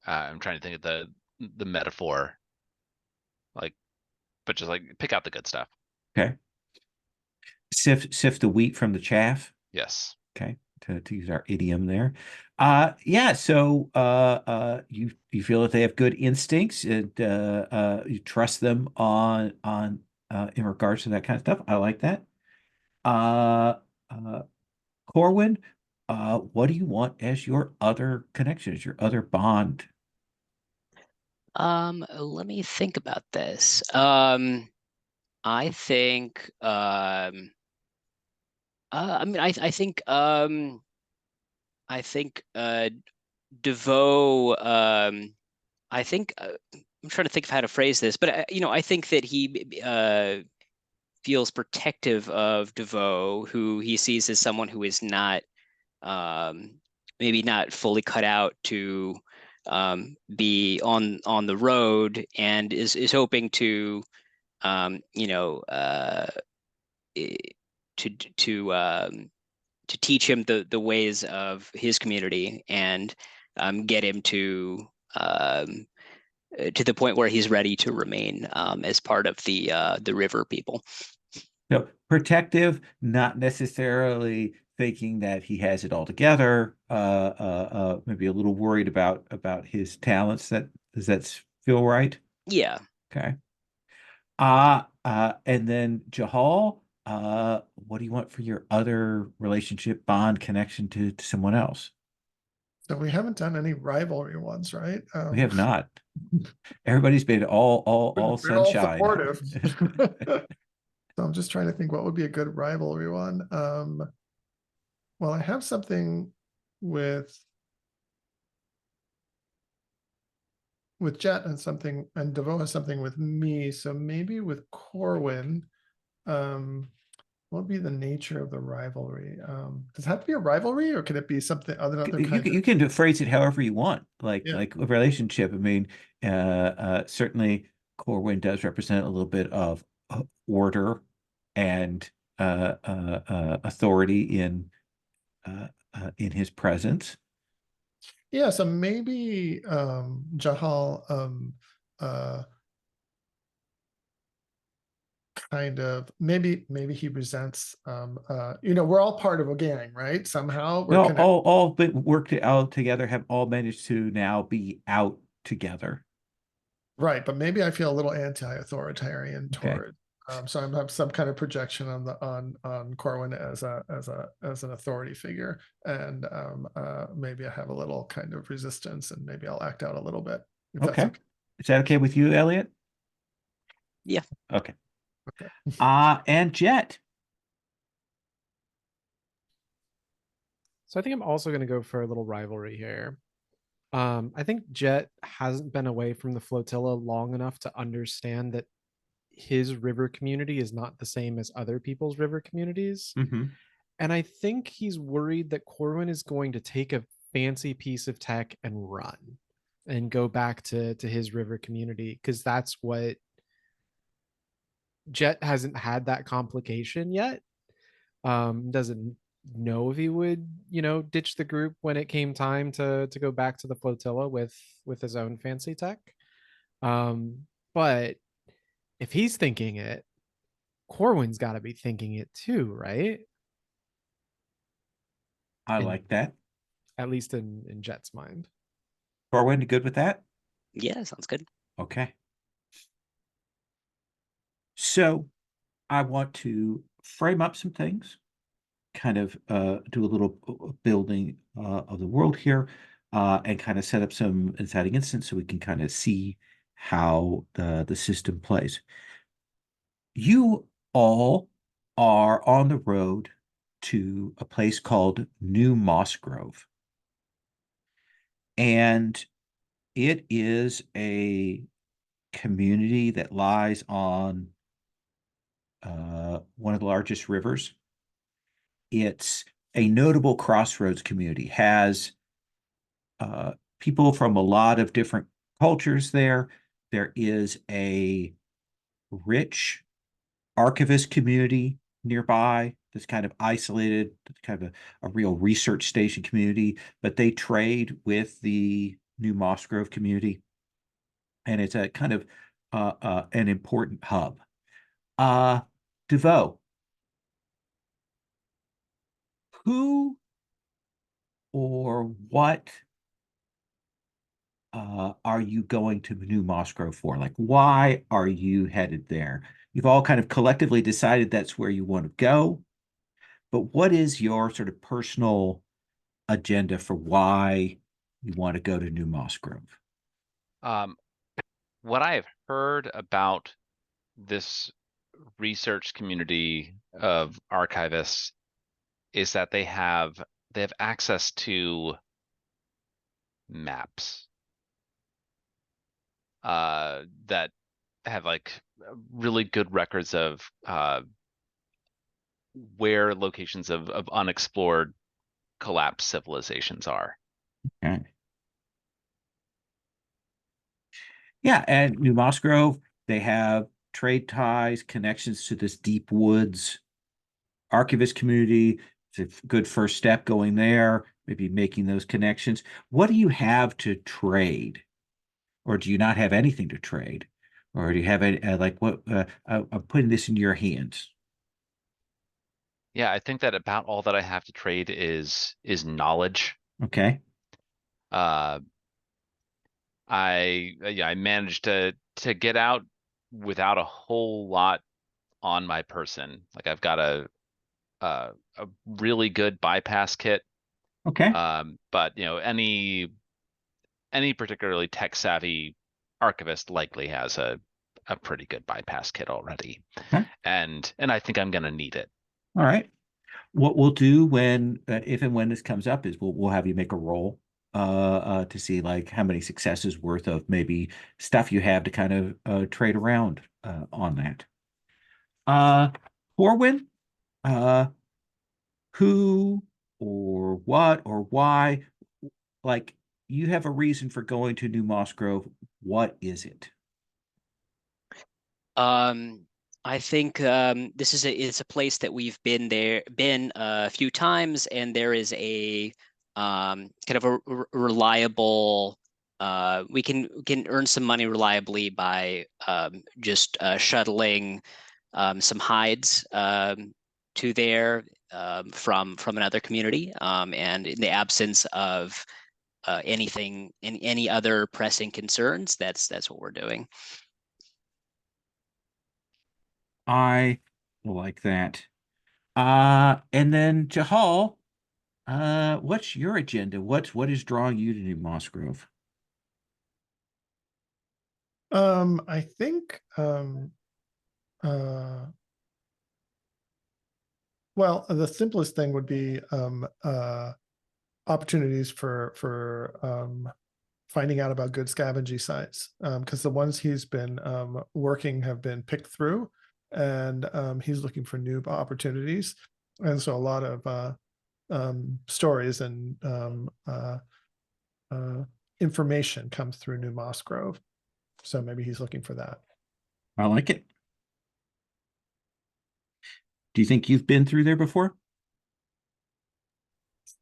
I'm trying to think of the metaphor, like, but just like pick out the good stuff. Okay. Sift the wheat from the chaff. Yes. Okay. To use our idiom there. Yeah, so you feel that they have good instincts and you trust them on in regards to that kind of stuff. I like that. Uh uh Corwin, what do you want as your other connections, your other bond? Let me think about this. I think I mean I think DeVoe I think I'm trying to think of how to phrase this, but I think that he feels protective of DeVoe, who he sees as someone who is not maybe not fully cut out to be on the road, and is hoping to eh, to to um, to teach him the ways of his community, and get him to the point where he's ready to remain as part of the river people. No, protective, not necessarily thinking that he has it all together. Maybe a little worried about his talents. Does that feel right? Yeah. Okay. And then Jahal, what do you want for your other relationship, bond, connection to someone else? So we haven't done any rivalry ones, right? We have not. Everybody's been all They're all sunshine. supportive. So I'm just trying to think what would be a good rivalry one. Well, I have something with Jet and something, and DeVoe has something with me. So maybe with Corwin, what would be the nature of the rivalry? Does it have to be a rivalry, or can it be something other kind You can phrase it however you want, like Yeah. a relationship. I mean, certainly Corwin does represent a little bit of order and authority in his presence. Yeah, so maybe Jahal kind of maybe he resents we're all part of a gang, right? Somehow we're No, connected. all been worked out together, have all managed to now be out together. Right, but maybe I feel a little anti-authoritarian Okay. toward so I'm have some kind of projection on the on Corwin as an authority figure, and maybe I have a little kind of resistance, and maybe I'll act out a little bit if that's Okay. okay. Is that okay with you, Elliot? Yeah. Okay. Okay. And Jet. So I think I'm also going to go for a little rivalry here. I think Jet hasn't been away from the flotilla long enough to understand that his river community is not the same as other people's river communities. Mm-hmm. And I think he's worried that Corwin is going to take a fancy piece of tech and run. and go back to his river community, because that's what Jet hasn't had that complication yet. Doesn't know if he would, ditch the group when it came time to go back to the flotilla with his own fancy tech. But if he's thinking it, Corwin's got to be thinking it too, right? I In- like that. At least in Jet's mind. Corwin, you good with that? Yeah, sounds good. Okay. So I want to frame up some things, kind of do a little building of the world here, and kind of set up some inciting instance so we can kind of see how the system plays. You all are on the road to a place called New Moss Grove. And it is a community that lies on one of the largest rivers. It's a notable crossroads community, has people from a lot of different cultures there. There is a rich archivist community nearby that's kind of isolated, kind of a real research station community, but they trade with the New Moss Grove community. And it's a kind of an important hub. DeVoe, who or what are you going to New Moss Grove for? Like, why are you headed there? You've all kind of collectively decided that's where you want to go, but what is your sort of personal agenda for why you want to go to New Moss Grove? What I have heard about this research community of archivists is that they have access to maps that have like really good records of where locations of unexplored collapsed civilizations are. Okay. Yeah, and New Moss Grove, they have trade ties, connections to this deep woods archivist community. It's a good first step going there, maybe making those connections. What do you have to trade? Or do you not have anything to trade? Or do you have any, like what, I'm putting this in your hands. Yeah, I think that about all that I have to trade is knowledge. Okay. Uh, I managed to get out without a whole lot on my person. Like I've got a really good bypass kit. Okay. But any particularly tech savvy archivist likely has a pretty good bypass kit already. Okay. And I think I'm gonna need it. All right. What we'll do when, if and when this comes up, is we'll have you make a roll to see like how many successes worth of maybe stuff you have to kind of trade around on that. Corwin, uh, who or what or why, like you have a reason for going to New Moss Grove. What is it? I think this is it's a place that we've been a few times, and there is a kind of a reliable. We can earn some money reliably by just shuttling some hides to there from another community, and in the absence of any other pressing concerns, that's what we're doing. I like that. And then Jahal, what's your agenda? What is drawing you to New Moss Grove? I think well, the simplest thing would be opportunities for finding out about good scavenging sites, because the ones he's been working have been picked through, and he's looking for new opportunities. And so a lot of stories and information comes through New Moss Grove. So maybe he's looking for that. I like it. Do you think you've been through there before?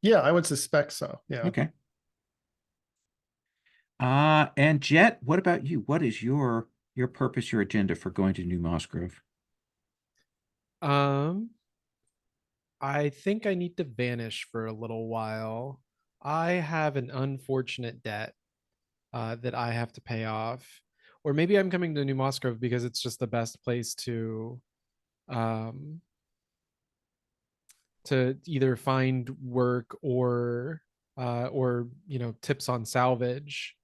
Yeah, I would suspect so. Yeah. Okay. And Jet, what about you? What is your purpose, your agenda for going to New Moss Grove? I think I need to vanish for a little while. I have an unfortunate debt that I have to pay off. Or maybe I'm coming to New Mosgrove because it's just the best place um to either find work or tips on salvage.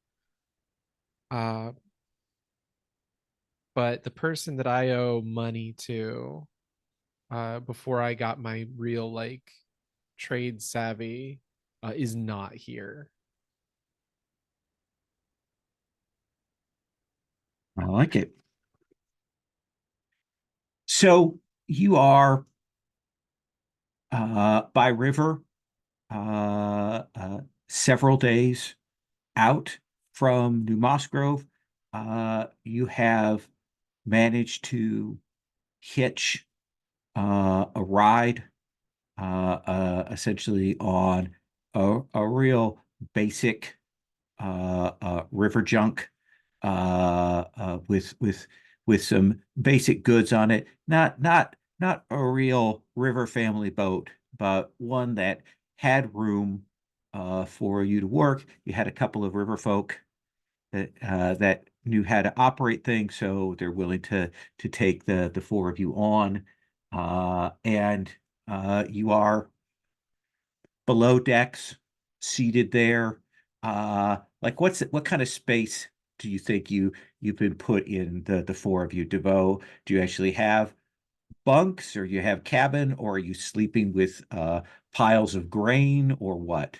But the person that I owe money to before I got my real like trade savvy is not here. I like it. So you are by river, several days out from New Moss Grove. You have managed to hitch a ride, essentially on a real basic river junk with some basic goods on it. Not a real river family boat, but one that had room for you to work. You had a couple of river folk that knew how to operate things, so they're willing to take the four of you on, and you are below decks, seated there. Like what kind of space do you think you've been put in the four of you? DeVoe, do you actually have bunks, or you have cabin, or are you sleeping with piles of grain, or what?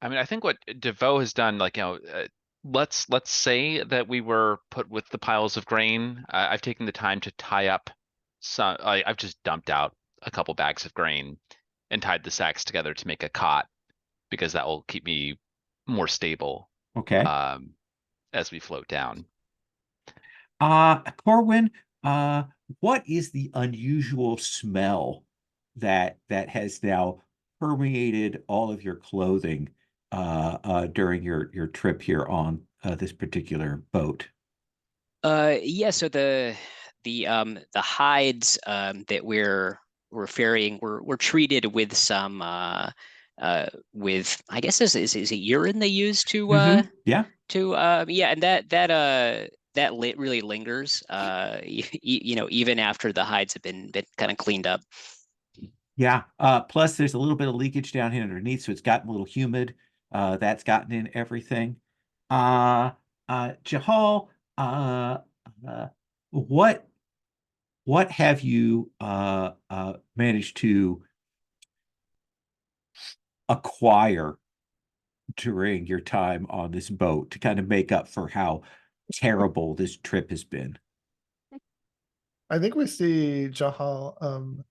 I mean, I think what DeVoe has done, like, let's say that we were put with the piles of grain. I've taken the time to tie up some. I've just dumped out a couple bags of grain and tied the sacks together to make a cot because that will keep me more stable Okay. as we float down. Corwin, uh, what is the unusual smell that has now permeated all of your clothing during your trip here on this particular boat? Yeah, so the hides that we're ferrying were treated with some with, I guess, is it urine they use Yeah. yeah, and that really lingers even after the hides have been kind of cleaned up. Yeah. Plus there's a little bit of leakage down here underneath, so it's gotten a little humid. That's gotten in everything. Uh Jahal, uh what what have you managed to acquire during your time on this boat to kind of make up for how terrible this trip has been? I think we see Jahal.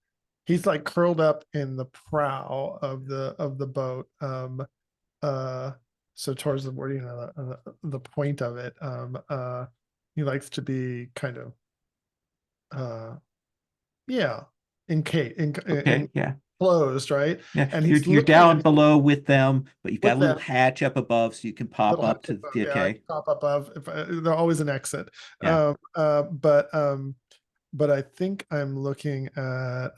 He's like curled up in the prow of the boat. So towards the board, the point of it. He likes to be kind of, yeah, Okay, yeah. enclosed, right? Yeah, And you're he's you're looking down below with them, but you've got with a little them. hatch up above so you can pop Little up hatch to above, the yeah, I okay. can pop above. They're always an exit. Yeah. But I think I'm looking at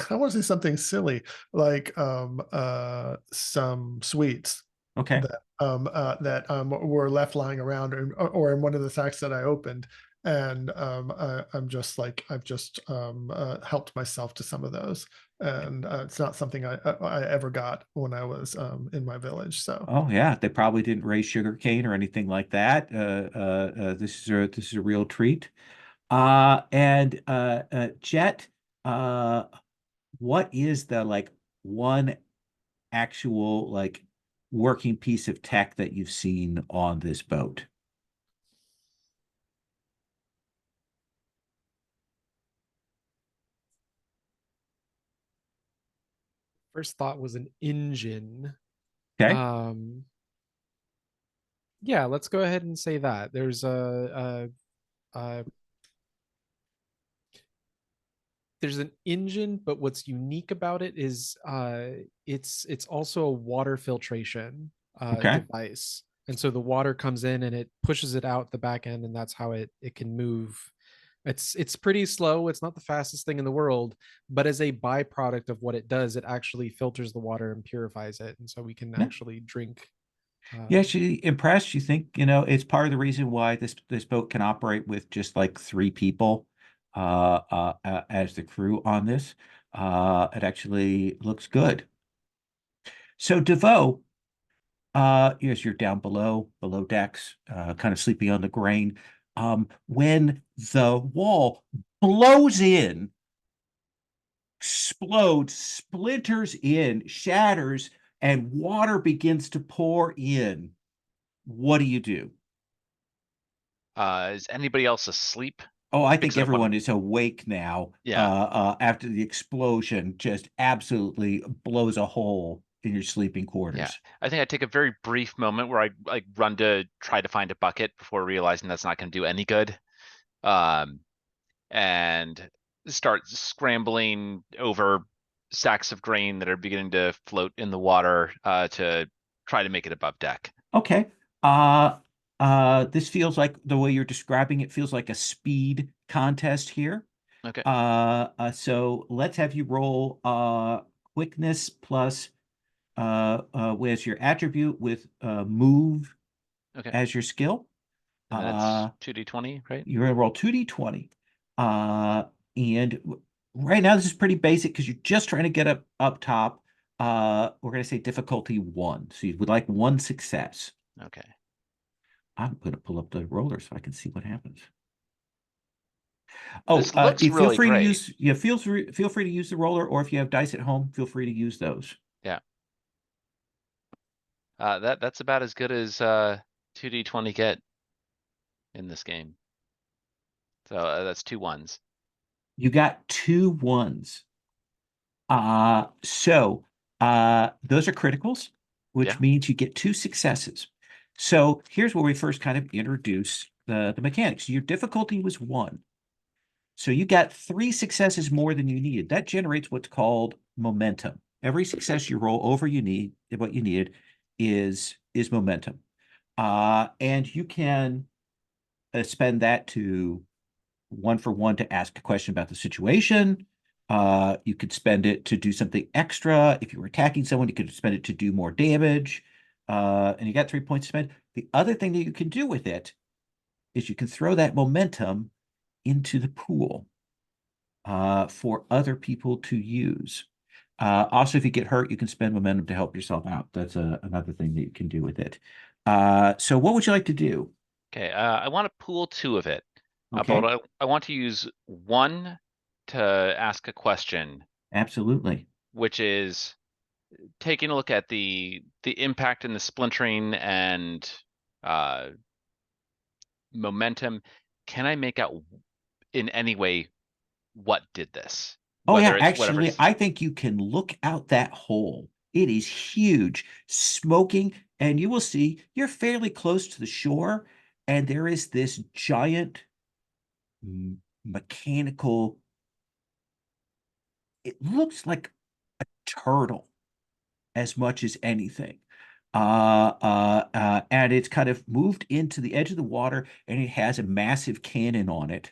I want to say something silly like some sweets Okay. that were left lying around, or in one of the sacks that I opened, and I'm just like I've just helped myself to some of those, and it's not something I ever got when I was in my village. So Oh yeah, they probably didn't raise sugar cane or anything like that. This is a real treat. Jet, uh, what is the like one actual like working piece of tech that you've seen on this boat? First thought was an engine. Okay. Yeah, let's go ahead and say that. There's a there's an engine, but what's unique about it is it's also a water filtration Okay. device. And so the water comes in and it pushes it out the back end, and that's how it can move. It's pretty slow. It's not the fastest thing in the world, but as a byproduct of what it does, it actually filters the water and purifies it. And so we can Yeah. actually drink. Yeah, she impressed. You think, it's part of the reason why this boat can operate with just like 3 people as the crew on this. It actually looks good. So DeVoe, yes, you're down below decks, kind of sleeping on the grain. When the wall blows in, explodes, splinters in, shatters, and water begins to pour in, what do you do? Is anybody else asleep? Oh, I think Because I wanna- everyone is awake now. Yeah. After the explosion just absolutely blows a hole in your sleeping Yeah, quarters. I think I take a very brief moment where I like run to try to find a bucket before realizing that's not going to do any good. And start scrambling over sacks of grain that are beginning to float in the water to try to make it above deck. Okay. This feels like the way you're describing it feels like a speed contest here. Okay. So let's have you roll quickness plus where's your attribute with move Okay. as your skill. And then it's 2d20, right? You're gonna roll 2d20. And right now this is pretty basic because you're just trying to get up top. We're gonna say difficulty 1. So you would like 1 success. Okay. I'm gonna pull up the roller so I can see what happens. Oh, This looks feel really free to great. use feel free to use the roller, or if you have dice at home, feel free to use those. Yeah. That's about as good as 2d20 get in this game. So that's 2 1s. You got 2 1s. So those are criticals, which Yeah. means you get 2 successes. So here's where we first kind of introduce the mechanics. Your difficulty was 1. So you got 3 successes more than you needed. That generates what's called momentum. Every success you roll over what you needed is momentum. And you can spend that to 1 for 1 to ask a question about the situation. You could spend it to do something extra. If you were attacking someone, you could spend it to do more damage. And you got 3 points to spend. The other thing that you can do with it is you can throw that momentum into the pool for other people to use. Also, if you get hurt, you can spend momentum to help yourself out. That's another thing that you can do with it. So what would you like to do? Okay. I want to pool 2 of it. Okay, But I want to use 1 to ask a question, absolutely. which is taking a look at the impact and the splintering and momentum. Can I make out in any way what did this? Oh yeah, Whether it's whatever. actually, I think you can look out that hole. It is huge, smoking, and you will see you're fairly close to the shore, and there is this giant mechanical. It looks like a turtle as much as anything. And it's kind of moved into the edge of the water, and it has a massive cannon on it.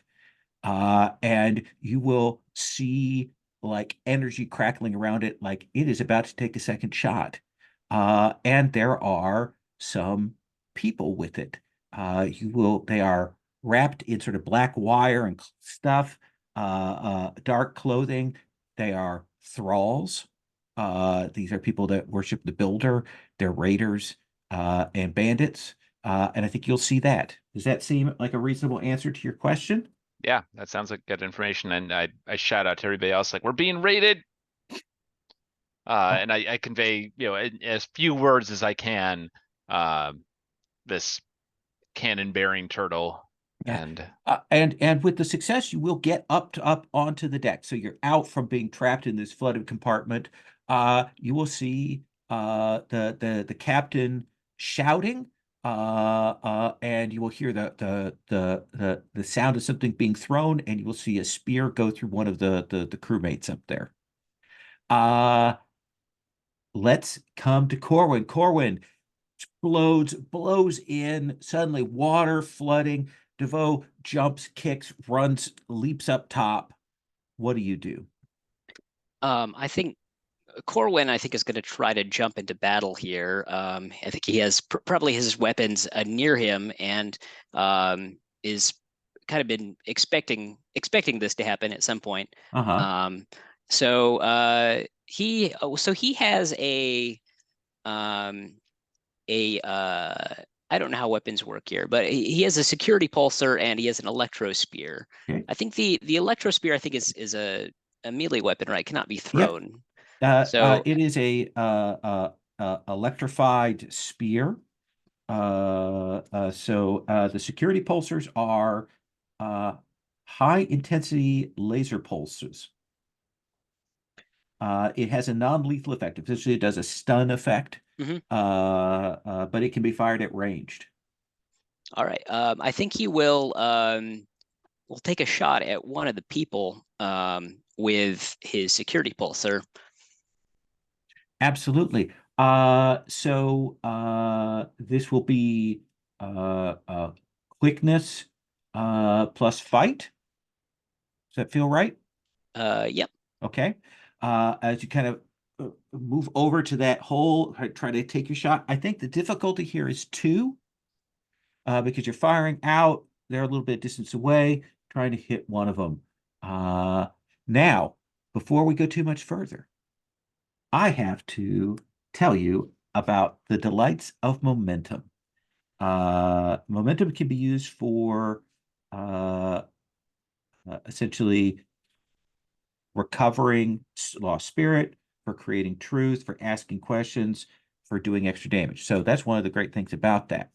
And you will see like energy crackling around it, like it is about to take a second shot. And there are some people with it. They are wrapped in sort of black wire and stuff, dark clothing. They are thralls. These are people that worship the builder. They're raiders and bandits. And I think you'll see that. Does that seem like a reasonable answer to your question? Yeah, that sounds like good information. And I shout out to everybody else like we're being raided. And I convey, in as few words as I can, this cannon bearing turtle. Yeah. And And with the success, you will get up onto the deck. So you're out from being trapped in this flooded compartment. You will see the captain shouting, and you will hear the sound of something being thrown, and you will see a spear go through one of the crewmates up there. Let's come to Corwin. Corwin blows in, suddenly water flooding. DeVoe jumps, kicks, runs, leaps up top. What do you do? I think Corwin, I think, is going to try to jump into battle here. I think he has probably his weapons near him, and is kind of been expecting this to happen at some point. So he has I don't know how weapons work here, but he has a security pulsar and he has an electro spear. Okay. I think the electro spear, I think, is a melee weapon, right? Cannot be thrown. So it is a electrified spear. So the security pulsars are high intensity laser pulses. It has a non-lethal effect. Essentially, it does a stun effect, but it can be fired at ranged. All right. I think he will take a shot at one of the people with his security pulsar. Absolutely. So this will be quickness plus fight. Does that feel right? Yep. Okay. As you kind of move over to that hole, try to take your shot. I think the difficulty here is 2, because you're firing out. They're a little bit distance away, trying to hit one of them. Now, before we go too much further, I have to tell you about the delights of momentum. Momentum can be used for essentially recovering lost spirit, for creating truth, for asking questions, for doing extra damage. So that's one of the great things about that.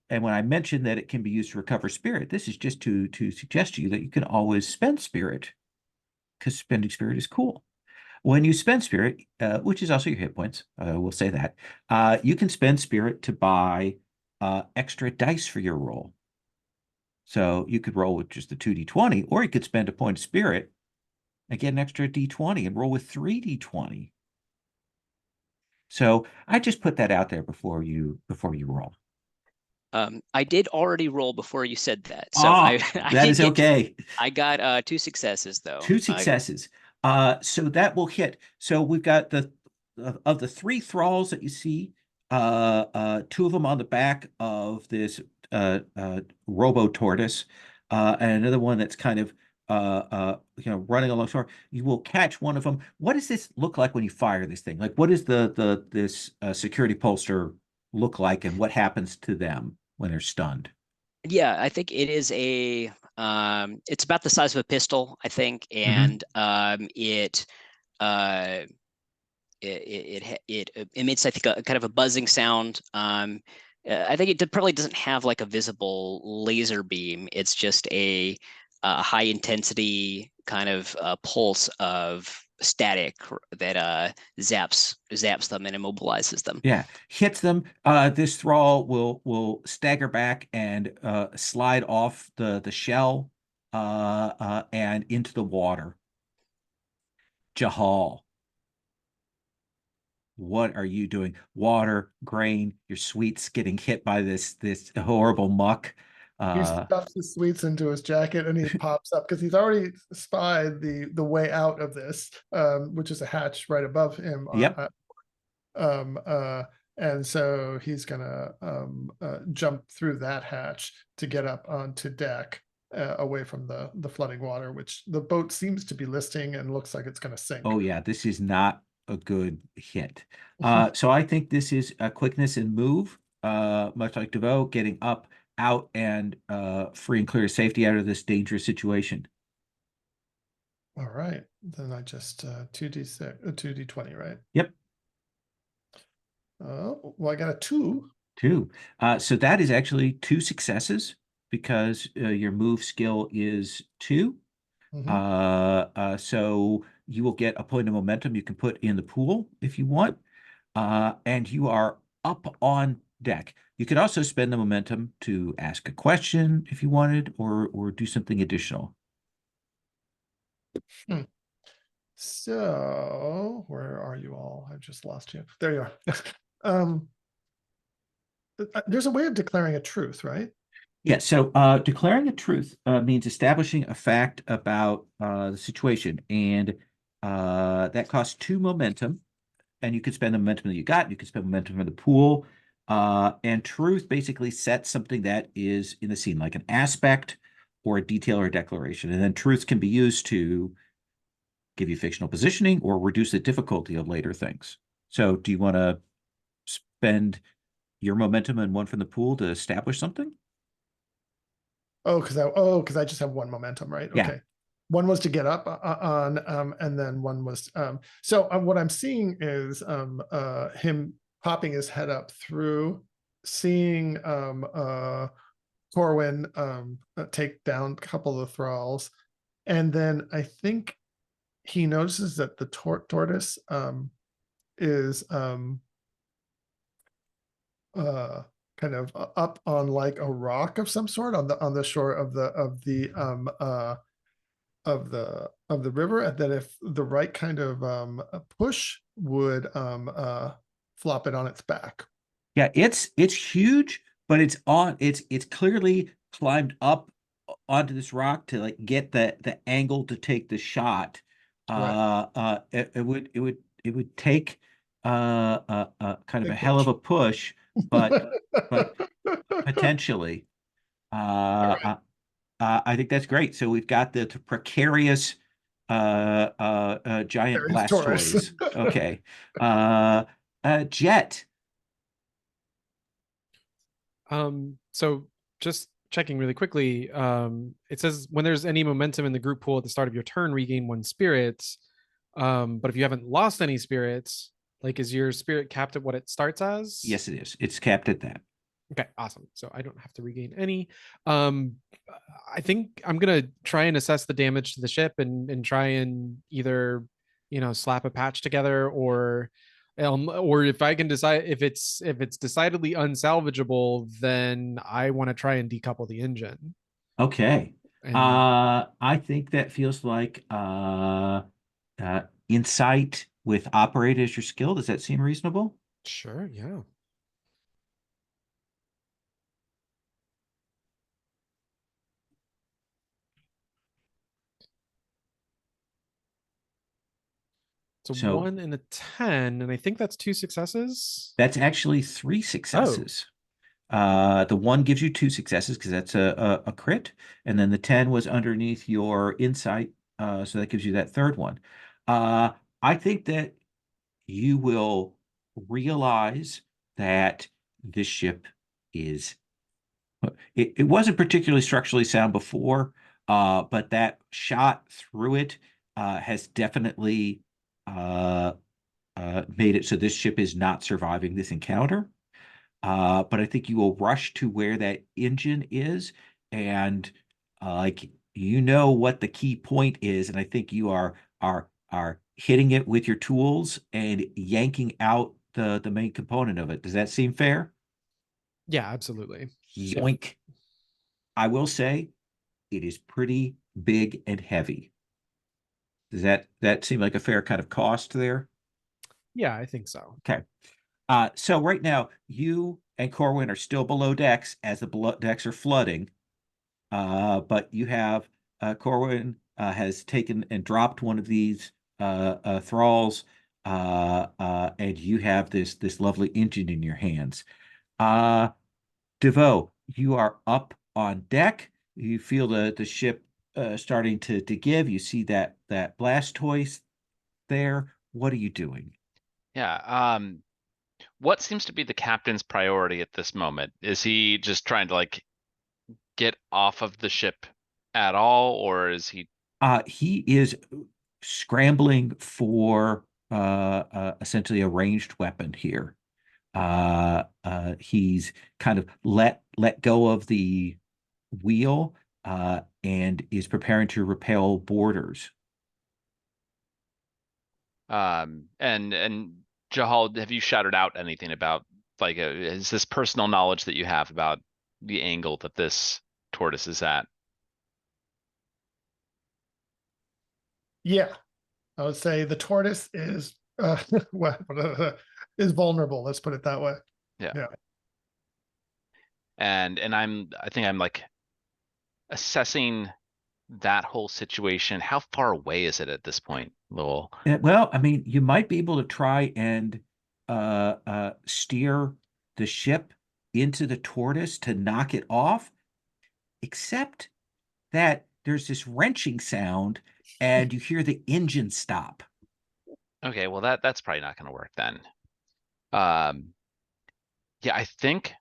And when I mentioned that it can be used to recover spirit, this is just to suggest to you that you can always spend spirit, because spending spirit is cool. When you spend spirit, which is also your hit points, we'll say that, you can spend spirit to buy extra dice for your roll. So you could roll with just the 2d20, or you could spend a point of spirit and get an extra d20 and roll with 3d20. So I just put that out there before you roll. I did already roll before you said that, so that is okay. I got 2 successes though. 2 successes. So that will hit. So we've got of the 3 thralls that you see, 2 of them on the back of this robo tortoise, and another one that's kind of running along shore. You will catch one of them. What does this look like when you fire this thing? Like, what does this security pulsar look like, and what happens to them when they're stunned? Yeah, I think it is it's about the size of a pistol, I think, and it emits, I think, a kind of a buzzing sound. I think it probably doesn't have like a visible laser beam. It's just a high intensity kind of pulse of static that zaps them and immobilizes them. Yeah, hits them. This thrall will stagger back and slide off the shell and into the water. Jahal, what are you doing? Water, grain, your sweets getting hit by this horrible muck. He stuffs his sweets into his jacket and he pops up because he's already spied the way out of this, which is a hatch right above him. Yep. And so he's gonna jump through that hatch to get up onto deck, away from the flooding water, which the boat seems to be listing and looks like it's gonna sink. Oh yeah, this is not a good hit. So I think this is a quickness and move, much like DeVoe, getting up, out, and free and clear to safety out of this dangerous situation. All right, then I just 2d6, 2d20, right? Yep. Well, I got a 2. 2. So that is actually 2 successes, because your move skill is 2. So you will get a point of momentum you can put in the pool if you want. And you are up on deck. You could also spend the momentum to ask a question if you wanted, or do something additional. So where are you all? I've just lost you. There you are. um, there's a way of declaring a truth, right? Yeah, so declaring a truth means establishing a fact about the situation, and that costs 2 momentum, and you could spend the momentum that you got, you could spend momentum in the pool, and truth basically sets something that is in the scene, like an aspect or a detail or a declaration, and then truths can be used to give you fictional positioning or reduce the difficulty of later things. So do you want to spend your momentum and one from the pool to establish something? Because I just have 1 momentum, right? Yeah. Okay. One was to get up on, and then one was so what I'm seeing is him popping his head up through, seeing Corwin take down a couple of the thralls, and then I think he notices that the tortoise is kind of up on like a rock of some sort on the shore of the river, and then if the right kind of push would flop it on its back. Yeah, it's huge, but it's clearly climbed up onto this rock to like get the angle to take the shot. It would take kind of Big a hell of push. a push, but potentially. All right. I think that's great. So we've got the precarious giant There is Taurus. Blastoise. Okay. Jet. So just checking really quickly, it says when there's any momentum in the group pool at the start of your turn, regain 1 spirit. But if you haven't lost any spirits, like, is your spirit capped at what it starts as? Yes, it is. It's capped at that. Okay, awesome. So I don't have to regain any. I think I'm gonna try and assess the damage to the ship and try and either, slap a patch together, or if I can decide if it's decidedly unsalvageable, then I want to try and decouple the engine. Okay. And I think that feels like insight with operate as your skill. Does that seem reasonable? sure, yeah. It's a So 1 and a 10, and I think that's 2 successes. that's actually 3 successes. The 1 gives you 2 successes because that's a crit, and then the 10 was underneath your insight, so that gives you that third one. I think that you will realize that this ship is it wasn't particularly structurally sound before, but that shot through it has definitely made it so this ship is not surviving this encounter. But I think you will rush to where that engine is, and like what the key point is, and I think you are hitting it with your tools and yanking out the main component of it. Does that seem fair? Yeah, absolutely. Yoink. I will say it is pretty big and heavy. Does that seem like a fair kind of cost there? Yeah, I think so. Okay. So right now, you and Corwin are still below decks as the decks are flooding. But you have Corwin has taken and dropped one of these thralls, and you have this lovely engine in your hands. DeVoe, you are up on deck. You feel the ship starting to give. You see that Blastoise there. What are you doing? Yeah. What seems to be the captain's priority at this moment? Is he just trying to like get off of the ship at all, or is he? He is scrambling for essentially a ranged weapon here. He's kind of let go of the wheel and is preparing to repel boarders. And Jahal, have you shouted out anything about like is this personal knowledge that you have about the angle that this tortoise is at? Yeah, I would say the tortoise is is vulnerable. Let's put it that way. Yeah. Yeah. And I think I'm like assessing that whole situation. How far away is it at this point, Lowell? Well, I mean, you might be able to try and steer the ship into the tortoise to knock it off, except that there's this wrenching sound and you hear the engine stop. Okay, well that's probably not going to work then. Yeah, I think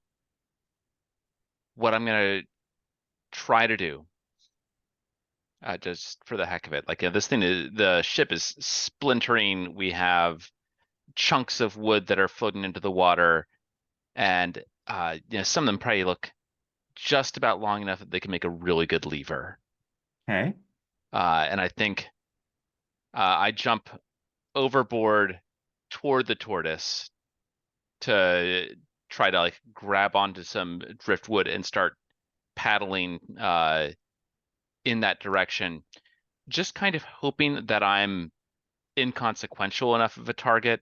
what I'm going to try to do, just for the heck of it, like this thing is, the ship is splintering. We have chunks of wood that are floating into the water, and some of them probably look just about long enough that they can make a really good lever. Okay. And I think I jump overboard toward the tortoise to try to like grab onto some driftwood and start paddling in that direction, just kind of hoping that I'm inconsequential enough of a target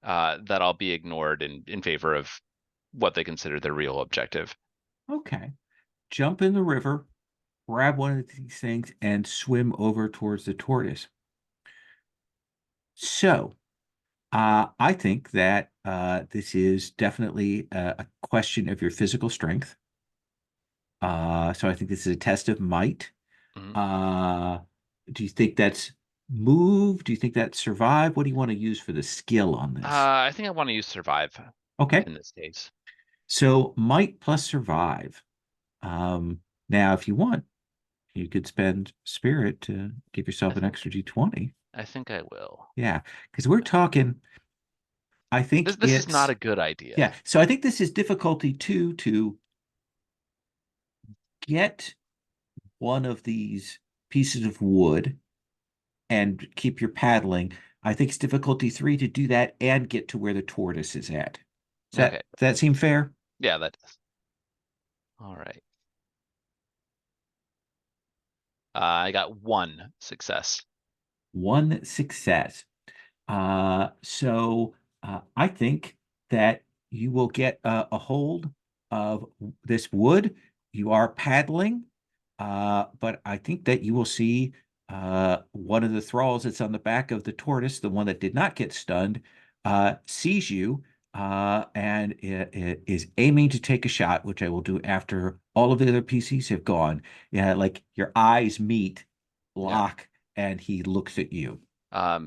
that I'll be ignored in favor of what they consider their real objective. Okay. Jump in the river, grab one of these things, and swim over towards the tortoise. So, I think that this is definitely a question of your physical strength. So I think this is a test of might. Mhm. Do you think that's move? Do you think that's survive? What do you want to use for the skill on this? I think I want to use survive Okay. in this case. So might plus survive. Now, if you want, you could spend spirit to give yourself an extra D20. I think I will. Yeah, because we're talking, I think This is it's not a good idea. yeah. So I think this is difficulty 2 to get one of these pieces of wood and keep your paddling. I think it's difficulty 3 to do that and get to where the tortoise is at. Does that seem fair? Yeah, that does. All right. I got 1 success. 1 success. So I think that you will get a hold of this wood. You are paddling, but I think that you will see one of the thralls that's on the back of the tortoise, the one that did not get stunned, sees you and is aiming to take a shot, which I will do after all of the other PCs have gone. Yeah, like your eyes meet, lock, and he looks at you. Yeah,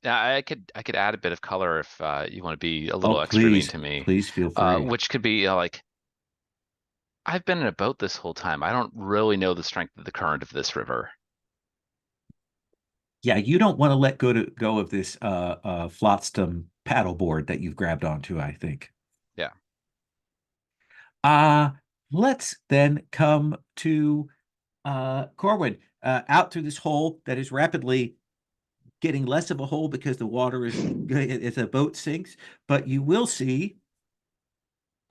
I could add a bit of color if you want to be a little extra mean Please, to me. please feel free. Which could be like, I've been in a boat this whole time. I don't really know the strength of the current of this river. Yeah, you don't want to let go of this flotsam paddleboard that you've grabbed onto, I think. Yeah. Let's then come to Corwin, out through this hole that is rapidly getting less of a hole because the water is as a boat sinks, but you will see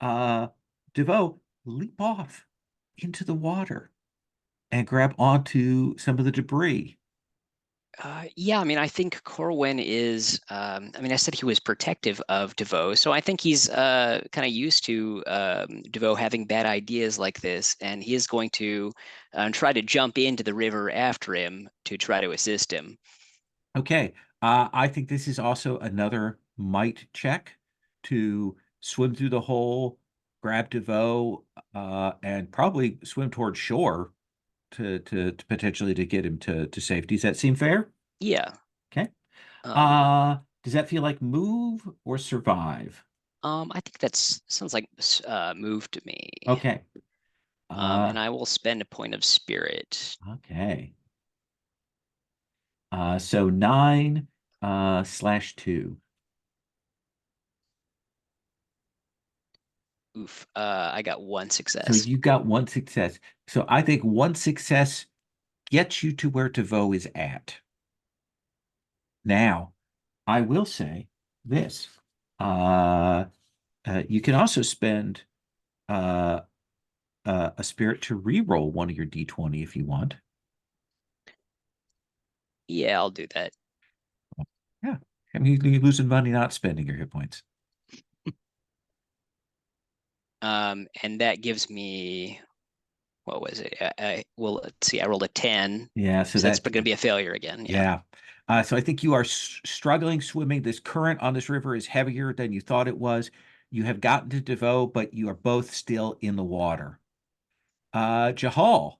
DeVoe leap off into the water and grab onto some of the debris. Yeah, I mean, I think Corwin is, I mean, I said he was protective of DeVoe, so I think he's kind of used to DeVoe having bad ideas like this, and he is going to try to jump into the river after him to try to assist him. Okay, I think this is also another might check to swim through the hole, grab DeVoe, and probably swim toward shore to potentially to get him to safety. Does that seem fair? Yeah. Okay. Does that feel like move or survive? I think sounds like move to me. Okay. And I will spend a point of spirit. Okay. So 9 /2. Oof. I got 1 So success. you got 1 success. So I think 1 success gets you to where DeVoe is at. Now, I will say this. You can also spend a spirit to re-roll one of your D20 if you want. Yeah, I'll do that. Yeah. I mean, you're losing money not spending your hit points. And that gives me, what was it? Well, let's see. I rolled a 10. Yeah, so So that's that going to be a failure again. Yeah. yeah. So I think you are struggling swimming. This current on this river is heavier than you thought it was. You have gotten to Devoe, but you are both still in the water. Jahal,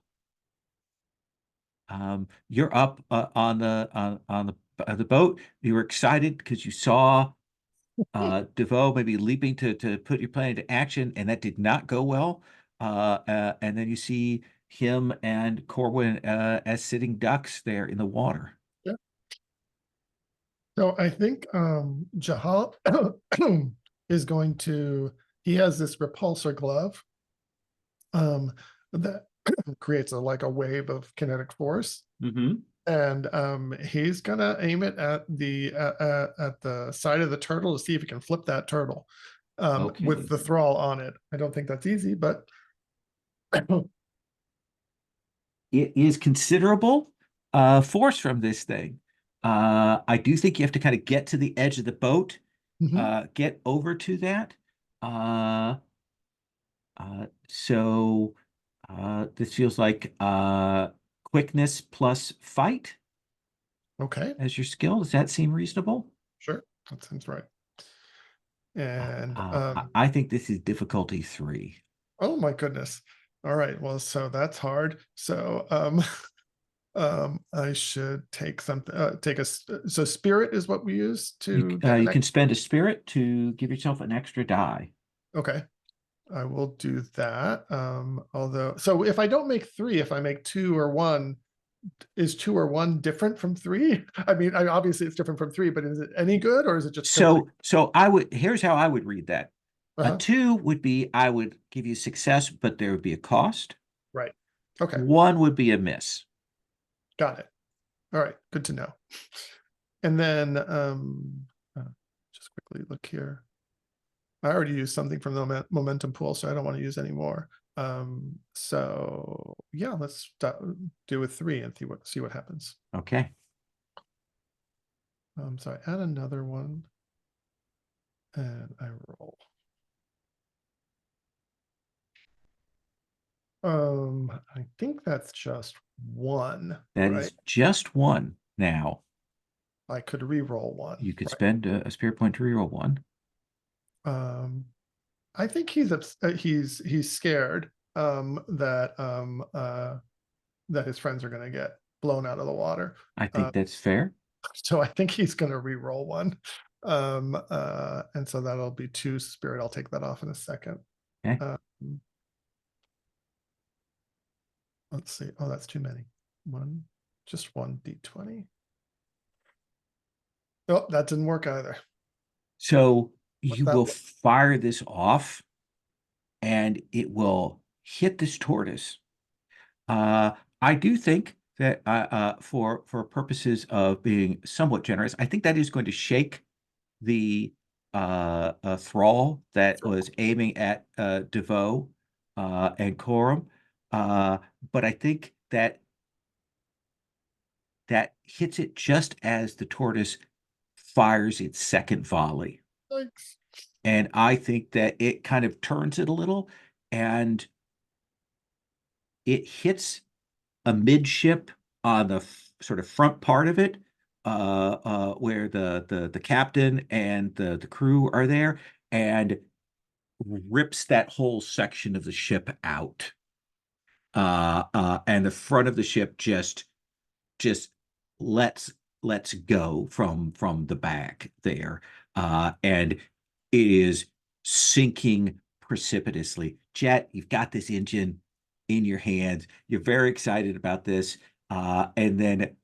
you're up on the boat. You were excited because you saw Devoe maybe leaping to put your plan into action, and that did not go well. And then you see him and Corwin as sitting ducks there in the water. Yeah. So I think Jahal is going to, he has this repulsor glove that creates like a wave of kinetic force. Mm-hmm. And he's gonna aim it at the side of the turtle to see if he can flip that turtle Okay. with the thrall on it. I don't think that's easy, but It is considerable force from this thing. I do think you have to kind of get to the edge of the boat, Mhm. get over to that. Uh, so this feels like quickness plus fight Okay, as your skill. Does that seem reasonable? sure, that seems right. And I think this is difficulty 3. oh my goodness. All right, well, so that's hard. So I should take something, so spirit is what we use to get You an can spend a spirit to give yourself an extra die. okay. I will do that. Although, so if I don't make 3, if I make 2 or 1, is 2 or 1 different from 3? I mean, obviously it's different from 3, but is it any good or is it just simply? So here's how I would read that. A 2 would be, I would give you success, but there would be a cost. Right. Okay. 1 would be a miss. Got it. All right. Good to know. And then just quickly look here. I already used something from the momentum pool, so I don't want to use any more. So yeah, let's do with 3 and see what happens. Okay. So I add another one and I roll. I think that's just 1. That right? is just 1 now. I could re-roll 1. You could right? spend a spirit point to reroll 1. I think he's scared that his friends are going to get blown out of the water. I think that's fair. So I think he's going to re-roll 1. And so that'll be 2 spirit. I'll take that off in a second. Okay. Let's see. Oh, that's too many. Just 1 D20. Oh, that didn't work either. So you that will look? fire this off and it will hit this tortoise. I do think that for purposes of being somewhat generous, I think that is going to shake the thrall that was aiming at Devoe and Coram. But I think that hits it just as the tortoise fires its second volley. Thanks. And I think that it kind of turns it a little and it hits a midship on the sort of front part of it, where the captain and the crew are there, and rips that whole section of the ship out. And the front of the ship just lets go from the back there, and it is sinking precipitously. Jet, you've got this engine in your hands. You're very excited about this, and then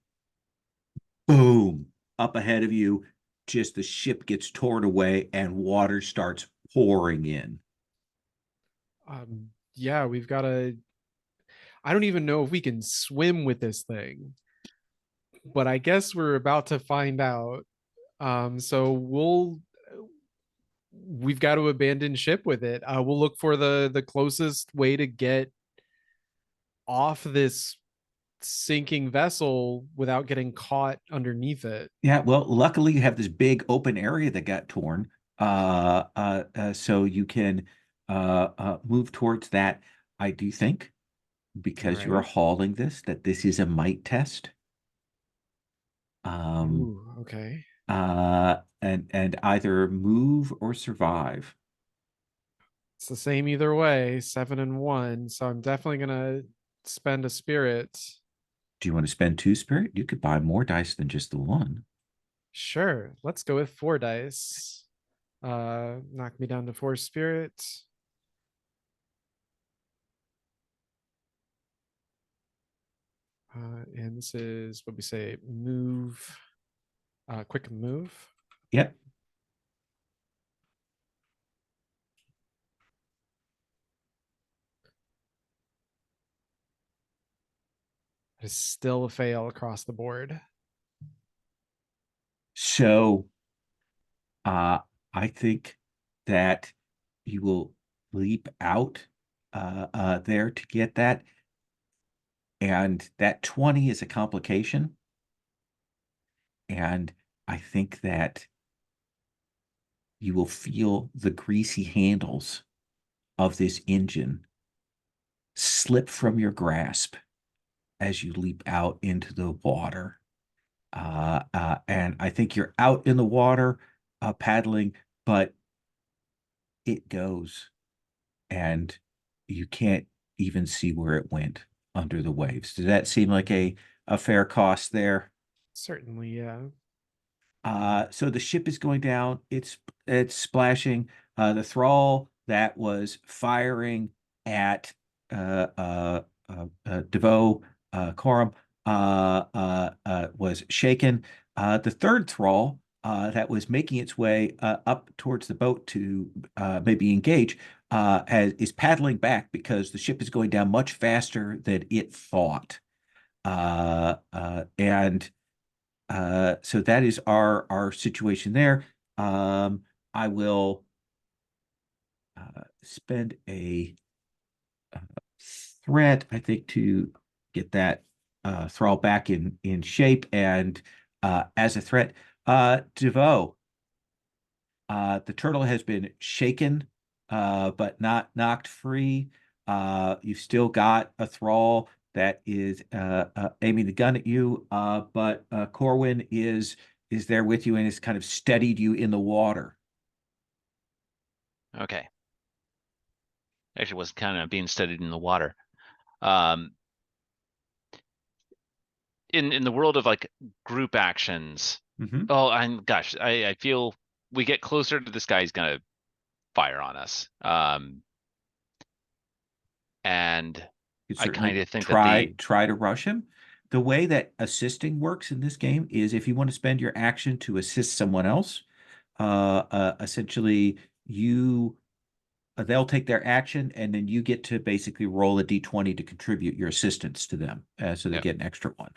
boom, up ahead of you, just the ship gets torn away and water starts pouring in. Yeah, we've got to. I don't even know if we can swim with this thing, but I guess we're about to find out. So we've got to abandon ship with it. We'll look for the closest way to get off this sinking vessel without getting caught underneath it. Yeah, well, luckily you have this big open area that got torn, so you can move towards that. I do think because you're Right. hauling this, that this is a might test. Ooh, okay. And either move or survive. It's the same either way, 7 and 1. So I'm definitely gonna spend a spirit. Do you want to spend 2 spirit? You could buy more dice than just the 1. Sure, let's go with 4 dice. Knock me down to 4 spirit. And this is what we say, move, quick move. Yep. It is still a fail across the board. So I think that you will leap out there to get that. And that 20 is a complication. And I think that you will feel the greasy handles of this engine slip from your grasp as you leap out into the water. And I think you're out in the water paddling, but it goes and you can't even see where it went under the waves. Does that seem like a fair cost there? Certainly, yeah. So the ship is going down. It's splashing. The thrall that was firing at DeVoe Coram was shaken. The third thrall that was making its way up towards the boat to maybe engage is paddling back because the ship is going down much faster than it thought. And so that is our situation there. I will spend a threat, I think, to get that thrall back in shape. And as a threat, DeVoe, the turtle has been shaken, but not knocked free. You've still got a thrall that is aiming the gun at you, but Corwin is there with you and has kind of steadied you in the water. Okay. Actually was kind of being studied in the water. In the world of like group actions, oh, gosh, I feel we get closer to this guy, he's gonna fire on us. And You I certainly kind of think try that to rush him. The way that assisting works in this game is if you want to spend your action to assist someone else, essentially they'll take their action and then you get to basically roll a d20 to contribute your assistance to them, so they Yep. get an extra one.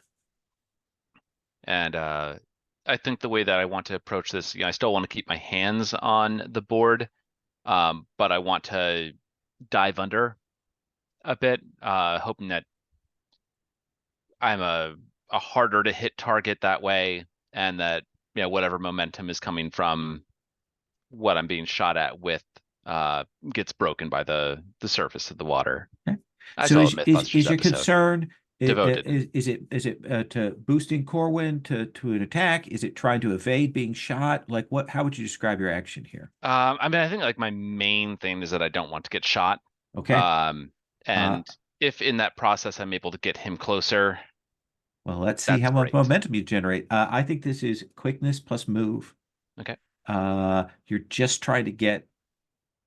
And I think the way that I want to approach this, I still want to keep my hands on the board, but I want to dive under a bit, hoping that I'm a harder to hit target that way, and that whatever momentum is coming from what I'm being shot at with gets broken by the surface of the water. Okay. I So saw a is Mythbusters your episode. concern Devoted. is it to boosting Corwin to an attack? Is it trying to evade being shot? Like what? How would you describe your action here? I mean, I think like my main thing is that I don't want to get shot. Okay. And if in that process I'm able to get him closer, Well, let's see that's how much great. momentum you generate. I think this is quickness plus move. Okay. You're just trying to get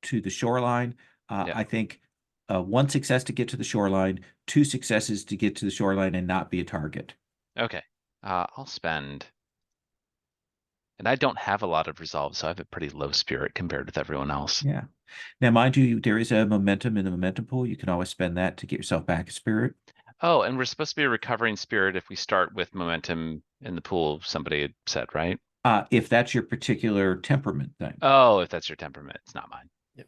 to the shoreline. Yeah. I think 1 success to get to the shoreline, 2 successes to get to the shoreline and not be a target. Okay. I'll spend. And I don't have a lot of resolve, so I have a pretty low spirit compared with everyone else. Yeah. Now, mind you, there is a momentum in the momentum pool. You can always spend that to get yourself back a spirit. Oh, and we're supposed to be a recovering spirit if we start with momentum in the pool, somebody had said, right? If that's your particular temperament thing. Oh, if that's your temperament, it's not mine. Yep.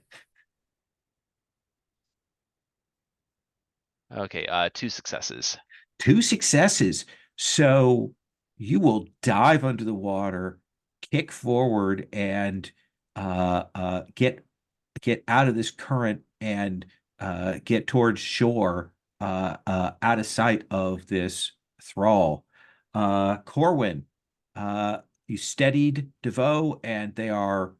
Okay, 2 successes. 2 successes. So you will dive under the water, kick forward, and get out of this current and get towards shore, out of sight of this thrall. Corwin, you steadied DeVoe, and they are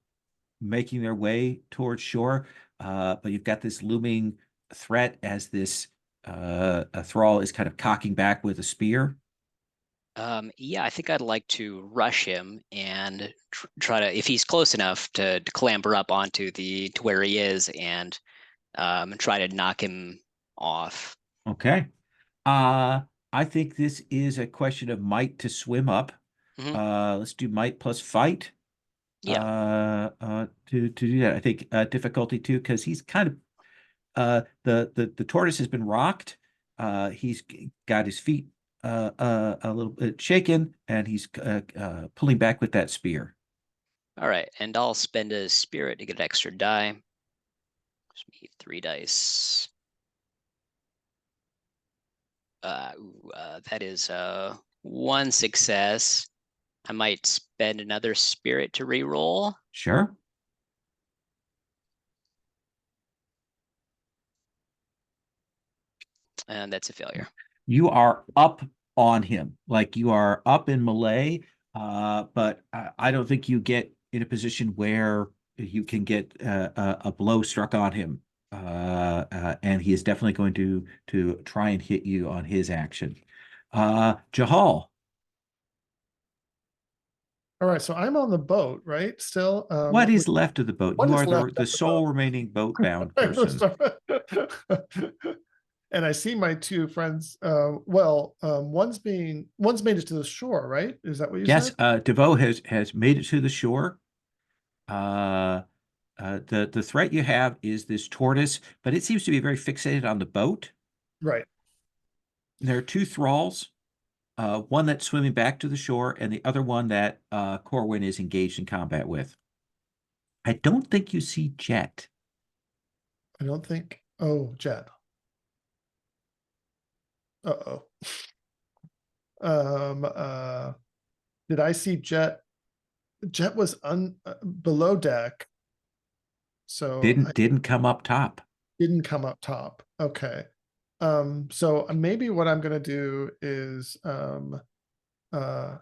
making their way towards shore. But you've got this looming threat as this a thrall is kind of cocking back with a spear. Yeah, I think I'd like to rush him and try to, if he's close enough to clamber up onto to where he is and try to knock him off. Okay. I think this is a question of might to swim up. Mhm. Let's do might plus fight. Yeah. To do that. I think difficulty 2, because he's kind of the tortoise has been rocked. He's got his feet a little bit shaken, and he's pulling back with that spear. All right, and I'll spend a spirit to get an extra die. Just need 3 dice. That is 1 success. I might spend another spirit to re-roll. Sure. And that's a failure. You are up on him, like you are up in melee, but I don't think you get in a position where you can get a blow struck on him, and he is definitely going to try and hit you on his action. Jahal, All right, so I'm on the boat, right? Still, what is left of the boat? what You is are left of the the sole boat? remaining boat-bound person. And I see my 2 friends. One's made it to the shore, right? Is that what you Yes, said? DeVoe has made it to the shore. The threat you have is this tortoise, but it seems to be very fixated on the boat. Right. There are 2 thralls, one that's swimming back to the shore, and the other one that Corwin is engaged in combat with. I don't think you see Jet. I don't think. Oh, Jet. Uh-oh. Did I see Jet? Jet was below deck, so I Didn't come up top. didn't come up top. Okay. So maybe what I'm gonna do is put the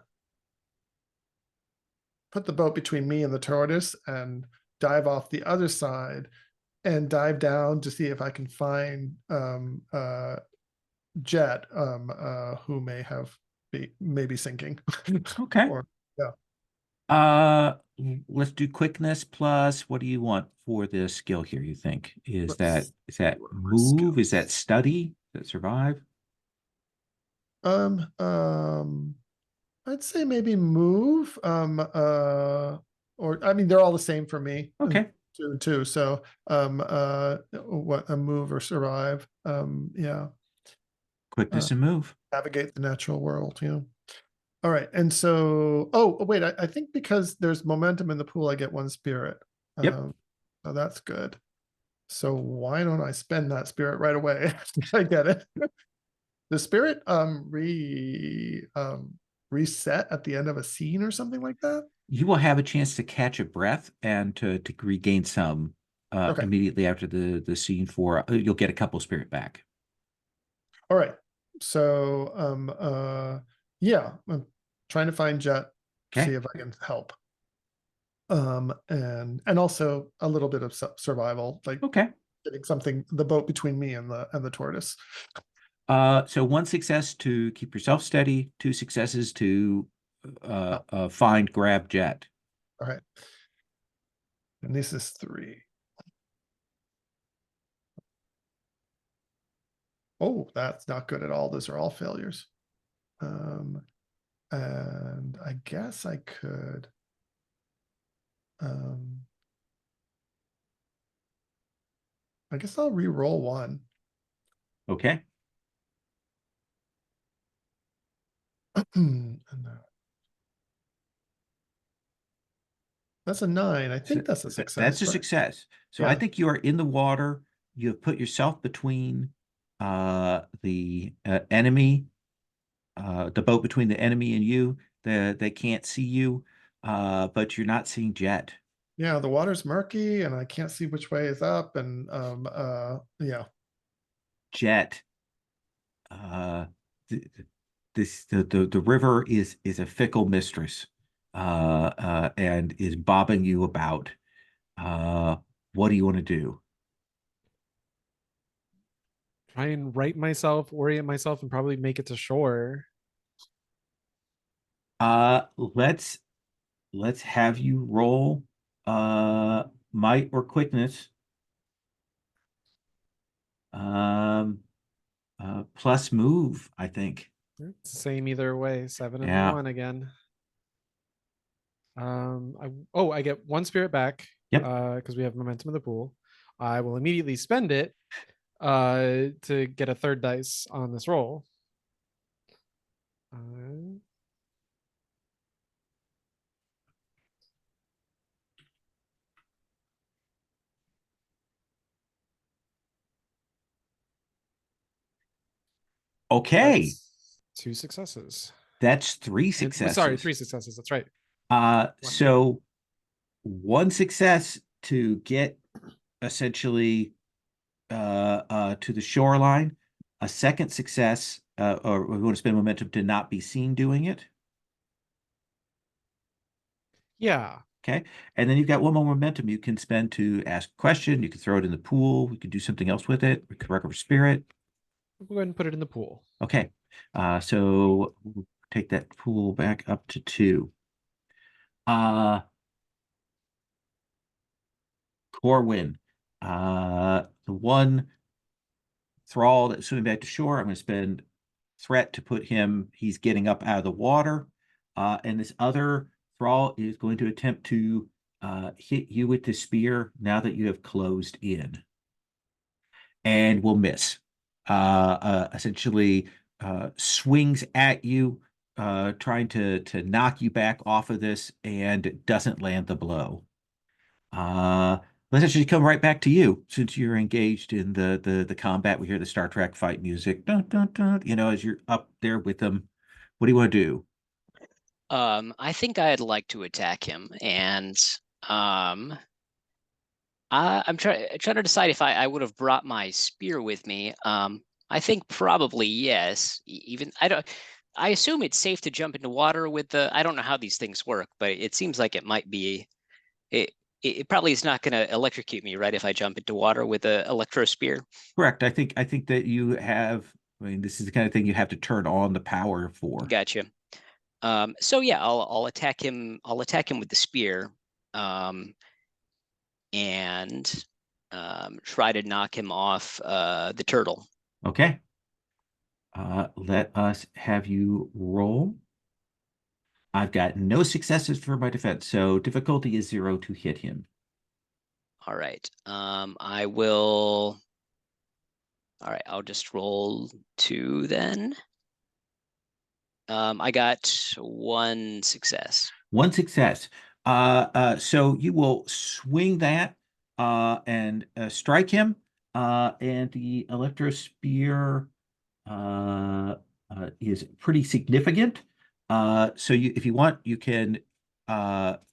boat between me and the tortoise and dive off the other side and dive down to see if I can find Jet, who may be sinking. Okay. Or yeah. Let's do quickness plus. What do you want for this skill here? You think is Let's that what are my move? Is skills? that study? Is that survive? I'd say maybe move. Or I mean, they're all the same for me. Okay. 2 and 2. So, what a move or survive. Yeah. Quickness and move. Navigate the natural world. Yeah. All right. And so, oh wait, I think because there's momentum in the pool, I get 1 spirit. Yep. So that's good. So why don't I spend that spirit right away? I get it. The spirit reset at the end of a scene or something like that. You will have a chance to catch a breath and to regain some Okay. immediately after the scene for you'll get a couple spirit back. All right. So yeah, I'm trying to find Jet, Okay. see if I can help. And also a little bit of survival, like Okay. getting something, the boat between me and the tortoise. So 1 success to keep yourself steady, 2 successes to find grab Jet. All right. And this is 3. Oh, that's not good at all. Those are all failures. And I guess I could. I guess I'll re-roll 1. Okay. And That's a 9. I So think that's a that's success, a right? success. So I Yeah. think you are in the water. You have put yourself between the enemy, the boat between the enemy and you. They can't see you, but you're not seeing Jet. Yeah, the water's murky and I can't see which way is up and yeah. Jet. th- the river is a fickle mistress, and is bobbing you about. Uh, what do you want to do? Try and right myself, orient myself, and probably make it to shore. Let's have you roll might or quickness. Um, plus move, I think. It's the same either way. 7 and Yeah. 1 again. I get 1 spirit back. Yep. Because we have momentum in the pool. I will immediately spend it to get a 3rd dice on this roll. Okay, That's 2 successes. that's 3 And, successes. sorry, 3 successes. That's right. So 1 success to get essentially to the shoreline, a 2nd success, or we want to spend momentum to not be seen doing it. Yeah. Okay. And then you've got 1 more momentum you can spend to ask a question. You can throw it in the pool. We could do something else with it. We could recover spirit. We'll go ahead and put it in the pool. Okay. So we'll take that pool back up to 2. Corwin. The 1 thrall that's swimming back to shore, I'm going to spend threat to put him, he's getting up out of the water. And this other thrall is going to attempt to hit you with the spear now that you have closed in. And will miss. Essentially swings at you, trying to knock you back off of this, and doesn't land the blow. Let's actually come right back to you since you're engaged in the combat. We hear the Star Trek fight music, dun, dun, dun, as you're up there with them. What do you want to do? I think I'd like to attack him, and I'm trying to decide if I would have brought my spear with me. I think probably yes. Even I don't. I assume it's safe to jump into water with the. I don't know how these things work, but it seems like it might be. It probably is not going to electrocute me, right? If I jump into water with a electro spear. Correct. I think that you have. I mean, this is the kind of thing you have to turn on the power for. Gotcha. So yeah, I'll attack him. I'll attack him with the spear, and try to knock him off the turtle. Okay. Let us have you roll. I've got no successes for my defense, so difficulty is 0 to hit him. All right. I will. All right, I'll just roll 2 then. I got 1 success. 1 success. So you will swing that and strike him, and the electro spear is pretty significant. So if you want, you can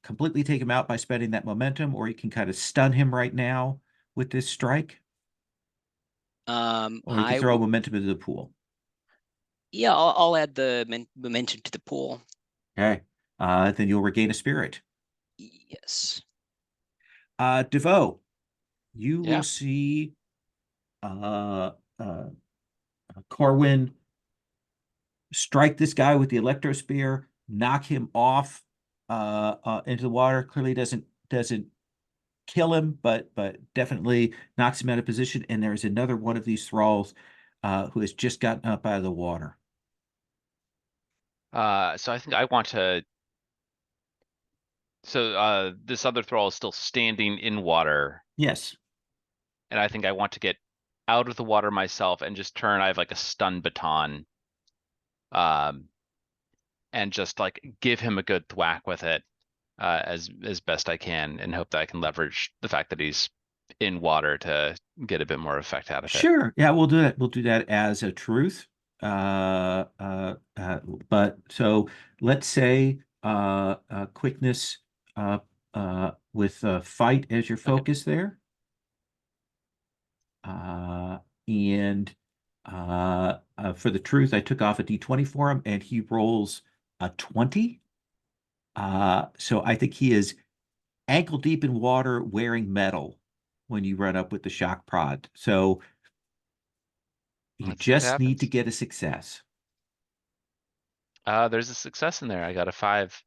completely take him out by spending that momentum, or you can kind of stun him right now with this strike, or you can throw momentum into the pool. Yeah, I'll add the momentum to the pool. Okay. Then you'll regain a spirit. Yes. DeVoe, you Yeah. will see Corwin strike this guy with the electro spear, knock him off into the water. Clearly doesn't kill him, but definitely knocks him out of position. And there's another one of these thralls who has just gotten up out of the water. So I think I want to. So this other thrall is still standing in water, Yes. and I think I want to get out of the water myself and just turn. I have like a stun baton, and just like give him a good thwack with it, as best I can, and hope that I can leverage the fact that he's in water to get a bit more effect out of it. Sure. Yeah, we'll do that. We'll do that as a truth. But so let's say quickness with fight as your focus there. And for the truth, I took off a D20 for him, and he rolls a 20. So I think he is ankle deep in water wearing metal when you run up with the shock prod. So you Let's see what just need to happens. get a success. There's a success in there. I got a 5.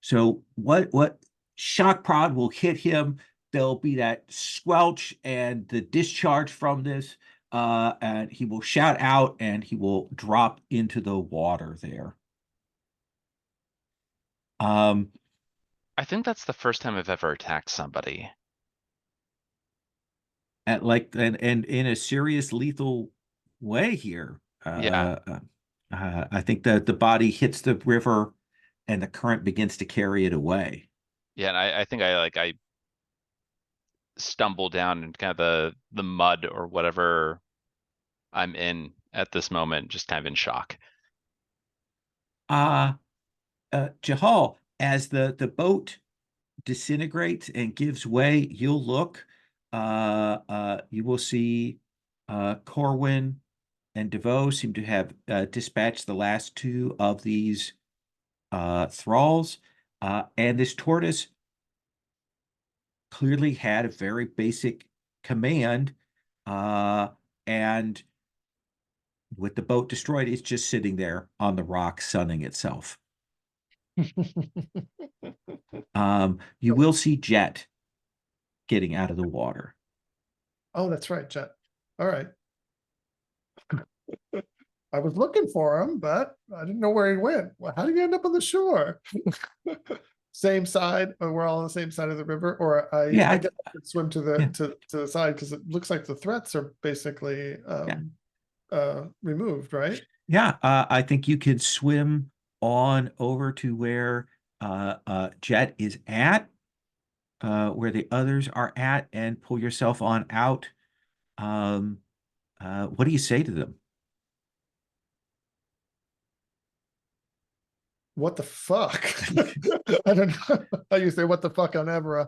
So what shock prod will hit him, there'll be that squelch and the discharge from this, and he will shout out and he will drop into the water there. I think that's the first time I've ever attacked somebody. At like and in a serious lethal way here. Yeah. I think that the body hits the river and the current begins to carry it away. Yeah, and I think I stumble down in kind of the mud or whatever I'm in at this moment, just kind of in shock. Jahal, as the boat disintegrates and gives way, you'll look. You will see Corwin and DeVoe seem to have dispatched the last 2 of these thralls, and this tortoise clearly had a very basic command, and with the boat destroyed, it's just sitting there on the rock sunning itself. You will see Jet getting out of the water. Oh, that's right, Jet. All right. I was looking for him, but I didn't know where he went. Well, how did he end up on the shore? Same side, or we're all on the same side of the river, or I guess I could swim to the Yeah. to the side because it looks like the threats are basically removed, right? Yeah, I think you could swim on over to where Jet is at, where the others are at, and pull yourself on out. What do you say to them? What the fuck? I don't know how you say what the fuck on Evera.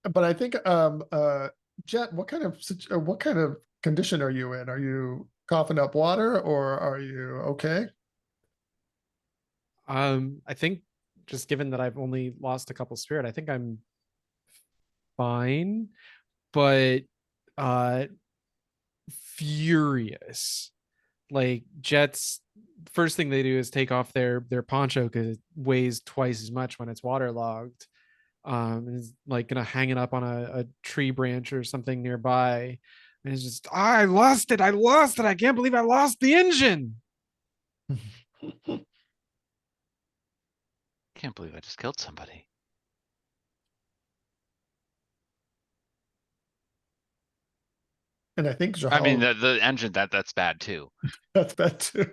But I think Jet, what kind of condition are you in? Are you coughing up water or are you okay? I think just given that I've only lost a couple spirit, I think I'm fine, but furious. Like Jets, first thing they do is take off their poncho because it weighs twice as much when it's waterlogged. And is like gonna hang it up on a tree branch or something nearby. And it's just, I lost it. I can't believe I lost the engine. Can't believe I just killed somebody. And I think Jahal, I mean, the engine, that's bad too. that's bad too.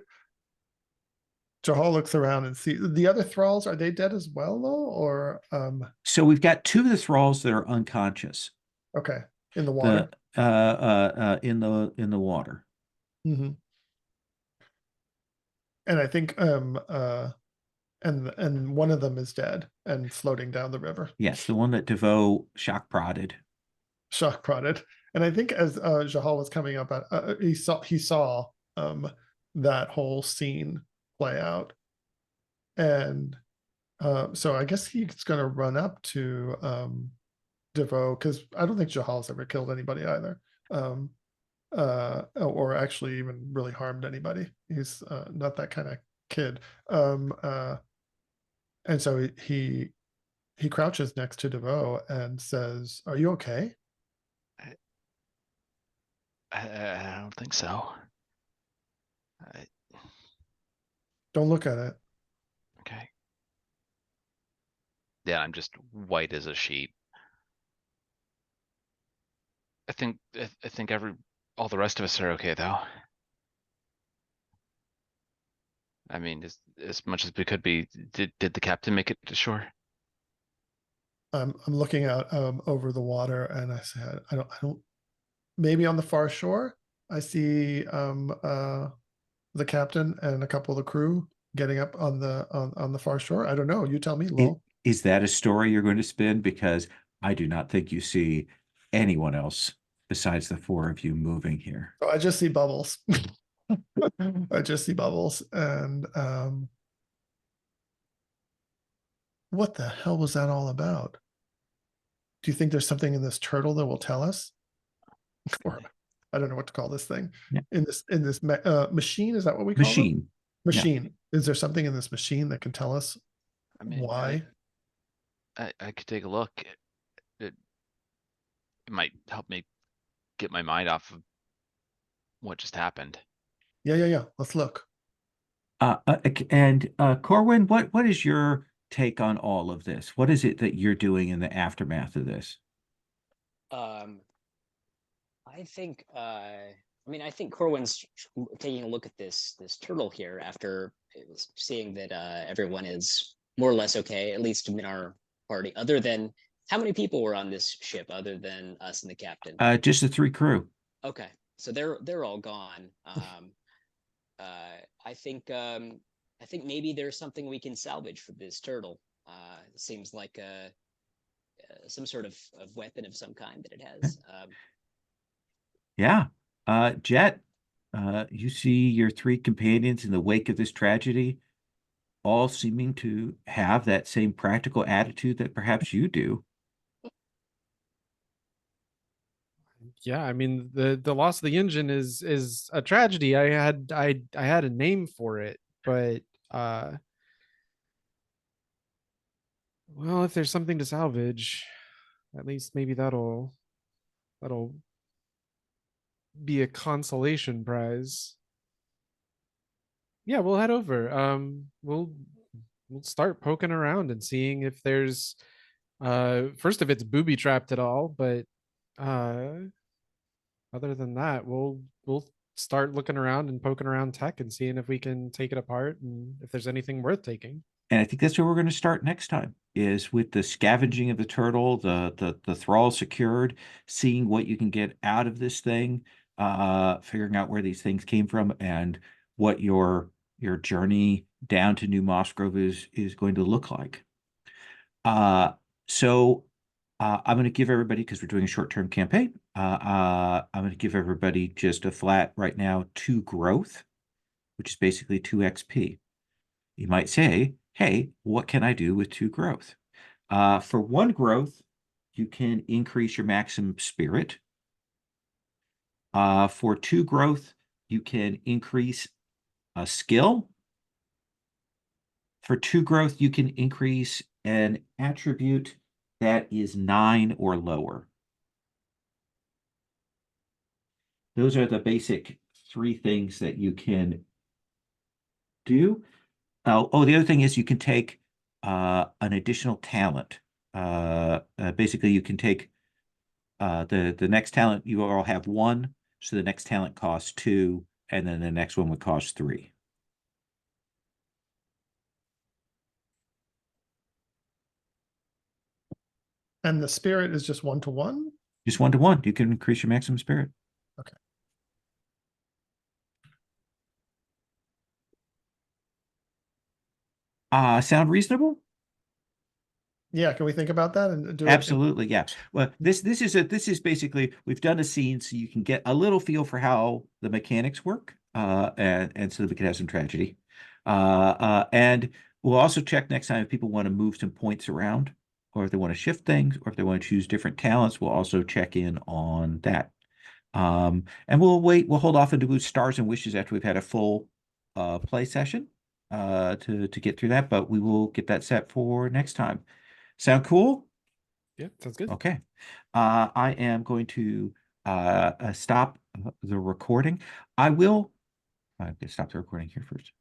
Jahal looks around and see the other thralls. Are they dead as well, though? Or So we've got 2 of the thralls that are unconscious. okay, in the water. In the water. And I think and one of them is dead and floating down the river. Yes, the one that DeVoe shock prodded. Shock prodded. And I think as Jahal was coming up, he saw that whole scene play out, and so I guess he's going to run up to DeVoe because I don't think Jahal's ever killed anybody either, or actually even really harmed anybody. He's not that kind of kid, and so he crouches next to DeVoe and says, "Are you okay?" I don't think so. Don't look at it. Okay. Yeah, I'm just white as a sheet. I think all the rest of us are okay though. I mean, as much as we could be, did the captain make it to shore? I'm looking out over the water, and I said, I don't. Maybe on the far shore, I see the captain and a couple of the crew getting up on the far shore. I don't know. You tell me, Lowell. Is that a story you're going to spin? Because I do not think you see anyone else besides the four of you moving here. So I just see bubbles. I just see bubbles, and what the hell was that all about? Do you think there's something in this turtle that will tell us? Or I don't know what to call this thing. Yeah. In this machine, is that what we call it? Machine. Machine. Is there something in this machine that can tell us I mean, why? I could take a look. It might help me get my mind off of what just happened. Yeah. Let's look. Corwin, what is your take on all of this? What is it that you're doing in the aftermath of this? I think I think Corwin's taking a look at this turtle here after seeing that everyone is more or less okay, at least in our party. Other than how many people were on this ship, other than us and the captain? Just the three crew. Okay, so they're all gone. I think maybe there's something we can salvage for this turtle. It seems like some sort of weapon of some kind that it has. Yeah. Jet, you see your three companions in the wake of this tragedy, all seeming to have that same practical attitude that perhaps you do. Yeah, I mean the loss of the engine is a tragedy. I had a name for it, but well, if there's something to salvage, at least maybe that'll be a consolation prize. Yeah, we'll head over. We'll start poking around and seeing if there's first if it's booby trapped at all, but other than that, we'll start looking around and poking around tech and seeing if we can take it apart and if there's anything worth taking. And I think that's where we're going to start next time, is with the scavenging of the turtle, the thrall secured, seeing what you can get out of this thing, figuring out where these things came from, and what your journey down to New Mossgrove is going to look like. So I'm going to give everybody, because we're doing a short-term campaign, I'm going to give everybody just a flat right now 2 growth, which is basically 2 XP. You might say, hey, what can I do with 2 growth? For 1 growth, you can increase your maximum spirit. For 2 growth, you can increase a skill. For 2 growth, you can increase an attribute that is 9 or lower. Those are the basic 3 things that you can do. Oh, the other thing is you can take an additional talent. Basically, you can take the next talent. You all have 1, so the next talent costs 2, and then the next one would cost 3. And the spirit is just 1-to-1? Just 1-to-1. You can increase your maximum spirit. Okay. Sound reasonable? Yeah, can we think about that and do it? Absolutely, yeah. Well, this is basically, we've done a scene so you can get a little feel for how the mechanics work, and so that we can have some tragedy. And we'll also check next time if people want to move some points around, or if they want to shift things, or if they want to choose different talents. We'll also check in on that. And we'll hold off and do stars and wishes after we've had a full play session to get through that, but we will get that set for next time. Sound cool? Yeah, sounds good. Okay. I am going to stop the recording. I will stop the recording here first.